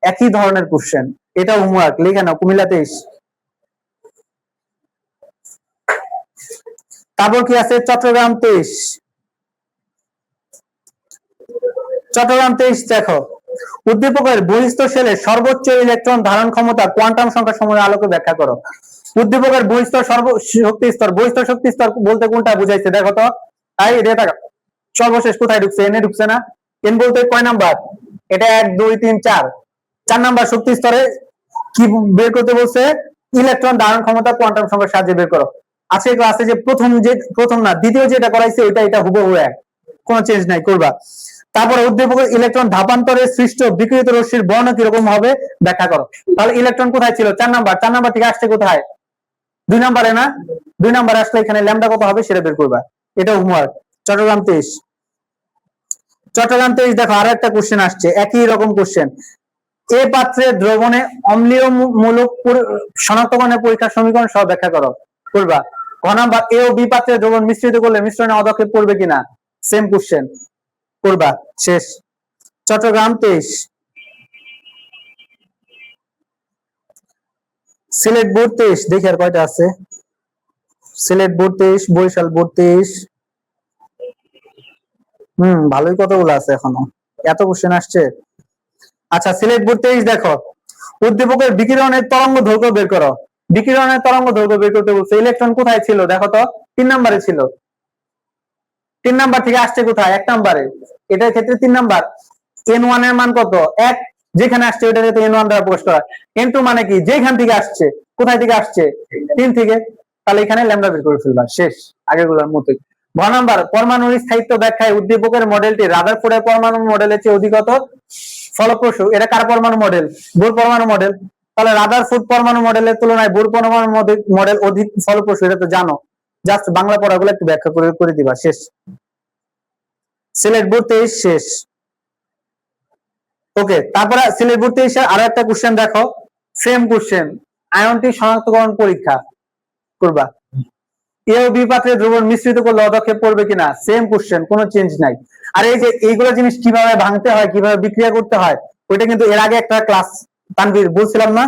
একই ধরনের কোশ্চেন, এটা হোমওয়ার্ক লিখে নাও, কুমিল্লা 23। তারপর কি আছে, চট্টগ্রাম 23। চট্টগ্রাম 23 দেখো, উদ্দীপকের বহিস্থ শেলের সর্বোচ্চ ইলেকট্রন ধারণ ক্ষমতা কোয়ান্টাম সংখ্যা সমূহের আলোকে ব্যাখ্যা করো। উদ্দীপকের বহিস্থ শক্তি স্তর, বহিস্থ শক্তি স্তর বলতে কোনটা বুঝাইছে দেখো তো, তাই এটা সর্বশেষ কোথায় ঢুকছে, এনে ঢুকছে না, এন বলতে কয় নাম্বার, এটা 1 2 3 4, 4 নাম্বার শক্তি স্তরে কি বের করতে বলছে, ইলেকট্রন ধারণ ক্ষমতা কোয়ান্টাম সংখ্যার সাহায্যে বের করো। আজকে ক্লাসে যে প্রথম না দ্বিতীয় যেটা করাইছে এটা হুবহু এক, কোনো চেঞ্জ নাই, করবা। তারপরে উদ্দীপকের ইলেকট্রন ধাপান্তরে সৃষ্ট বিকৃত রশ্মির বর্ণ কিরকম হবে ব্যাখ্যা করো। তাহলে ইলেকট্রন কোথায় ছিল, 4 নাম্বার, 4 নাম্বার থেকে আসছে কোথায়, 2 নাম্বারে না, 2 নাম্বারে আসলে এখানে ল্যামডা কত হবে সেটা বের করবা। এটা হোমওয়ার্ক। চট্টগ্রাম 23। চট্টগ্রাম 23 দেখো আরো একটা কোশ্চেন আসছে, একই রকম কোশ্চেন, এ পাত্রে দ্রবণে অম্লীয় মূলক শনাক্তকরণের পরীক্ষার সমীকরণ সহ ব্যাখ্যা করো, করবা। ঘ নাম্বার, এ ও বি পাত্রে দ্রবণ মিশ্রিত করলে মিশ্রণে পদক্ষেপ পড়বে কিনা, সেম কোশ্চেন, করবা, শেষ। চট্টগ্রাম 23। সিলেট বোর্ড 23, দেখি আর কয়টা আছে, সিলেট বোর্ড 23, বরিশাল বোর্ড 23, ভালোই কতগুলো আছে এখনো, এত কোশ্চেন আসছে। আচ্ছা, সিলেট বোর্ড 23 দেখো, উদ্দীপকের বিকিরণের তরঙ্গ দৈর্ঘ্য বের করো। বিকিরণের তরঙ্গ দৈর্ঘ্য বের করতে বলছে, ইলেকট্রন কোথায় ছিল দেখো তো, 3 নম্বরে ছিল, 3 নাম্বার থেকে আসছে কোথায়, 1 নম্বরে, এটার ক্ষেত্রে 3 নাম্বার। n1 এর মান কত, 1, যেখানে আসছে ওটাকে n1 দ্বারা প্রকাশ করা। n2 মানে কি, যেখান থেকে আসছে, কোথায় থেকে আসছে, 3 থেকে, তাহলে এখানে ল্যামডা বের করে ফেলবা, শেষ, আগেরগুলোর মতোই। ঘ নাম্বার, পরমাণুর স্থায়িত্ব ব্যাখ্যায় উদ্দীপকের মডেলটি রাদারফোর্ডের পরমাণু মডেলের চেয়ে অধিকতর ফলপ্রসূ। এটা কার পরমাণু মডেল, বোর পরমাণু মডেল, তাহলে রাদারফোর্ড পরমাণু মডেলের তুলনায় বোর পরমাণু মডেল অধিক ফলপ্রসূ, এটা তো জানো, জাস্ট বাংলা পড়াগুলো একটু ব্যাখ্যা করে দিবা, শেষ। সিলেট বোর্ড 23 শেষ। ওকে, তারপরে সিলেট বোর্ড 23 আরো একটা কোশ্চেন দেখো, সেম কোশ্চেন, আয়নটি শনাক্তকরণ পরীক্ষা করবা। এ ও বি পাত্রে দ্রবণ মিশ্রিত করলে পদক্ষেপ পড়বে কিনা, সেম কোশ্চেন, কোনো চেঞ্জ নাই। আর এই যে এইগুলো জিনিস কিভাবে ভাঙতে হয়, কিভাবে বিক্রিয়া করতে হয়, ওইটা কিন্তু এর আগে একটা ক্লাস তানভীর বলছিলাম না,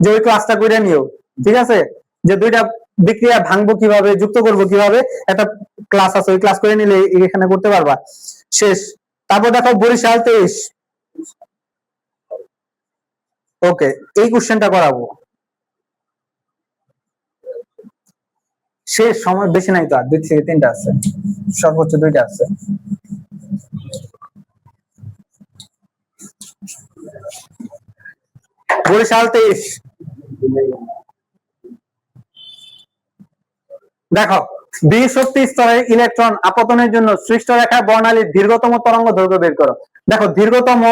যে ওই ক্লাসটা করে নিও, ঠিক আছে, যে দুইটা বিক্রিয়া ভাঙবো কিভাবে, যুক্ত করব কিভাবে, একটা ক্লাস আছে, ওই ক্লাস করে নিলে এখানে করতে পারবা, শেষ। তারপর দেখো বরিশাল 23। ওকে, এই কোশ্চেনটা করাবো, শেষ, সময় বেশি নাই তো, আর 2 থেকে 3টা আছে, সর্বোচ্চ 2টা আছে। বরিশাল 23 দেখো, বি শক্তি স্তরে ইলেকট্রন আপতনের জন্য সৃষ্ট রেখা বর্ণালীর দীর্ঘতম তরঙ্গ দৈর্ঘ্য বের করো। দেখো দীর্ঘতম,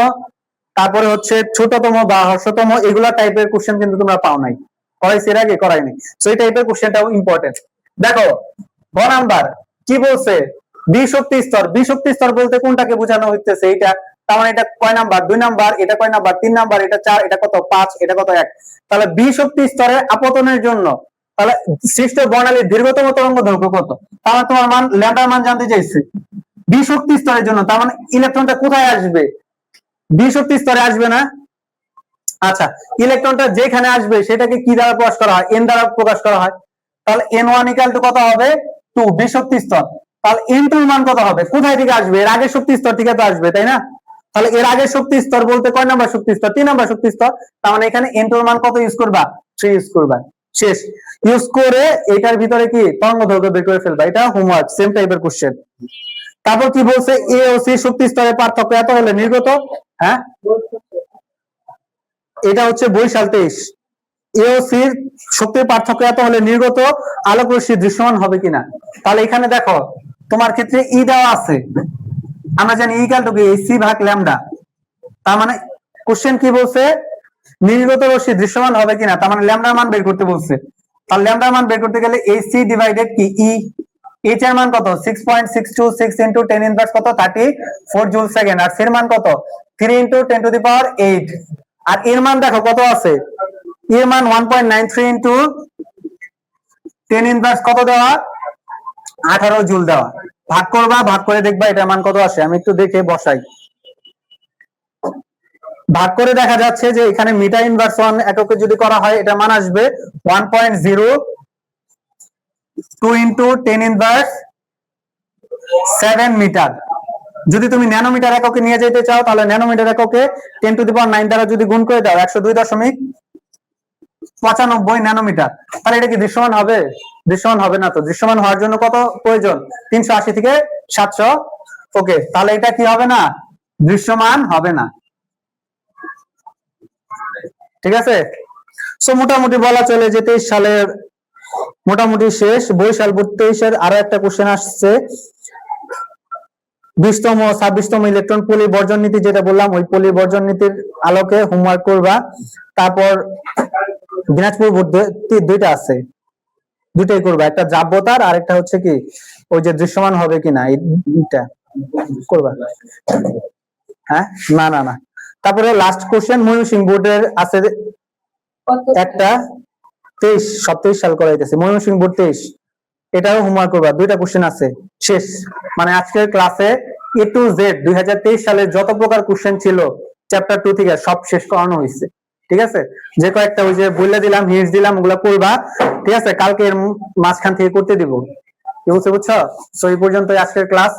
তারপরে হচ্ছে ছোটতম বা হ্রস্বতম, এগুলা টাইপের কোশ্চেন কিন্তু তোমরা পাও নাই, করাইছি এর আগে, করাইনি, সো এই টাইপের কোশ্চেনটাও ইম্পর্টেন্ট। দেখো গ নাম্বার কি বলছে, বি শক্তি স্তর, বি শক্তি স্তর বলতে কোনটাকে বোঝানো হইতেছে, এইটা, তার মানে এটা কয় নাম্বার, 2 নাম্বার, এটা কয় নাম্বার, 3 নাম্বার, এটা 4, এটা কত 5, এটা কত 1, তাহলে বি শক্তি স্তরে আপতনের জন্য তাহলে সৃষ্ট বর্ণালীর দীর্ঘতম তরঙ্গ দৈর্ঘ্য কত, তাহলে তোমার মান ল্যামডার মান জানতে চাইছে বি শক্তি স্তরের জন্য, তার মানে ইলেকট্রনটা কোথায় আসবে, বি শক্তি স্তরে আসবে না। আচ্ছা, ইলেকট্রনটা যেখানে আসবে সেটাকে কি দ্বারা প্রকাশ করা হয়, এন দ্বারা প্রকাশ করা হয়, তাহলে n1 = কত হবে, 2, বি শক্তি স্তর, তাহলে n2 এর মান কত হবে, কোথায় থেকে আসবে, এর আগের শক্তি স্তর থেকে তো আসবে, তাই না, তাহলে এর আগের শক্তি স্তর বলতে কয় নাম্বার শক্তি স্তর, 3 নাম্বার শক্তি স্তর, তার মানে এখানে n2 এর মান কত ইউজ করবা, 3 ইউজ করবা, শেষ। ইউজ করে এটার ভিতরে কি তরঙ্গ দৈর্ঘ্য বের করে ফেলবা, এটা হোমওয়ার্ক, সেম টাইপের কোশ্চেন। তারপর কি বলছে, এ ও সি শক্তি স্তরের পার্থক্য এত হলে নির্গত, হ্যাঁ এটা হচ্ছে বরিশাল 23, এ ও সি শক্তির পার্থক্য এত হলে নির্গত আলোক রশ্মি দৃশ্যমান হবে কিনা। তাহলে এখানে দেখো তোমার ক্ষেত্রে ই দেওয়া আছে, আমরা জানি ই ইকুয়াল টু কি সি ভাগ ল্যামডা, তার মানে কোশ্চেন কি বলছে, নির্গত রশ্মি দৃশ্যমান হবে কিনা, তার মানে ল্যামডার মান বের করতে বলছে, তাহলে ল্যামডার মান বের করতে গেলে এই সি ডিভাইডেড কি ই, এইচ এর মান কত 6.626 ইনটু 10 ইনভার্স কত 34 জুল সেকেন্ড, আর সি এর মান কত 3 ইনটু 10 টু দি পাওয়ার 8, আর এর মান দেখো কত আছে, এর মান 1.93 ইনটু 10 ইনভার্স কত দেওয়া 18 জুল দেওয়া। ভাগ করবা, ভাগ করে দেখবা এটার মান কত আসে। আমি একটু দেখে বসাই। ভাগ করে দেখা যাচ্ছে যে এখানে মিটার ইনভার্স 1 এককে যদি করা হয় এটার মান আসবে 1.02 ইনটু 10 ইনভার্স 7 মিটার। যদি তুমি ন্যানোমিটার এককে নিয়ে যেতে চাও তাহলে ন্যানোমিটার এককে 10 টু দি পাওয়ার 9 দ্বারা যদি গুণ করে দাও 102.95 ন্যানোমিটার, তাহলে এটা কি দৃশ্যমান হবে? দৃশ্যমান হবে না। তো দৃশ্যমান হওয়ার জন্য কত প্রয়োজন? 380 থেকে 700। ওকে, তাহলে এটা কি হবে না? দৃশ্যমান হবে না। ঠিক আছে, সো মোটামুটি বলা চলে যে 23 সালের মোটামুটি শেষ। বরিশাল 23-এর আরো একটা কোশ্চেন আসছে, 20তম 26তম ইলেকট্রন পলি বর্জন নীতি, যেটা বললাম ওই পলি বর্জন নীতির আলোকে হোমওয়ার্ক করবা। তারপর দিনাজপুর দুইটা আছে, দুইটাই করবা, একটা যাব্যতার আর একটা হচ্ছে কি ওই যে দৃশ্যমান হবে কিনা এইটা করবা। হ্যাঁ, না না না। তারপরে লাস্ট কোশ্চেন ময়মনসিংহ বোর্ডের আছে একটা 23 সাল করাইতেছে, ময়মনসিংহ বোর্ড 23, এটাও হোমওয়ার্ক করবা। দুইটা কোশ্চেন আছে, শেষ। মানে আজকের ক্লাসে এ টু জেড 2023 সালে যত প্রকার কোশ্চেন ছিল চ্যাপ্টার 2 থেকে সব শেষ করানো হয়েছে। ঠিক আছে, যে কয়েকটা ওই যে বলে দিলাম, হিন্টস দিলাম, ওগুলা করবা। ঠিক আছে, কালকে এর মাঝখান থেকে করতে দিব। কি বুঝছো? তো এই পর্যন্ত আজকের ক্লাস।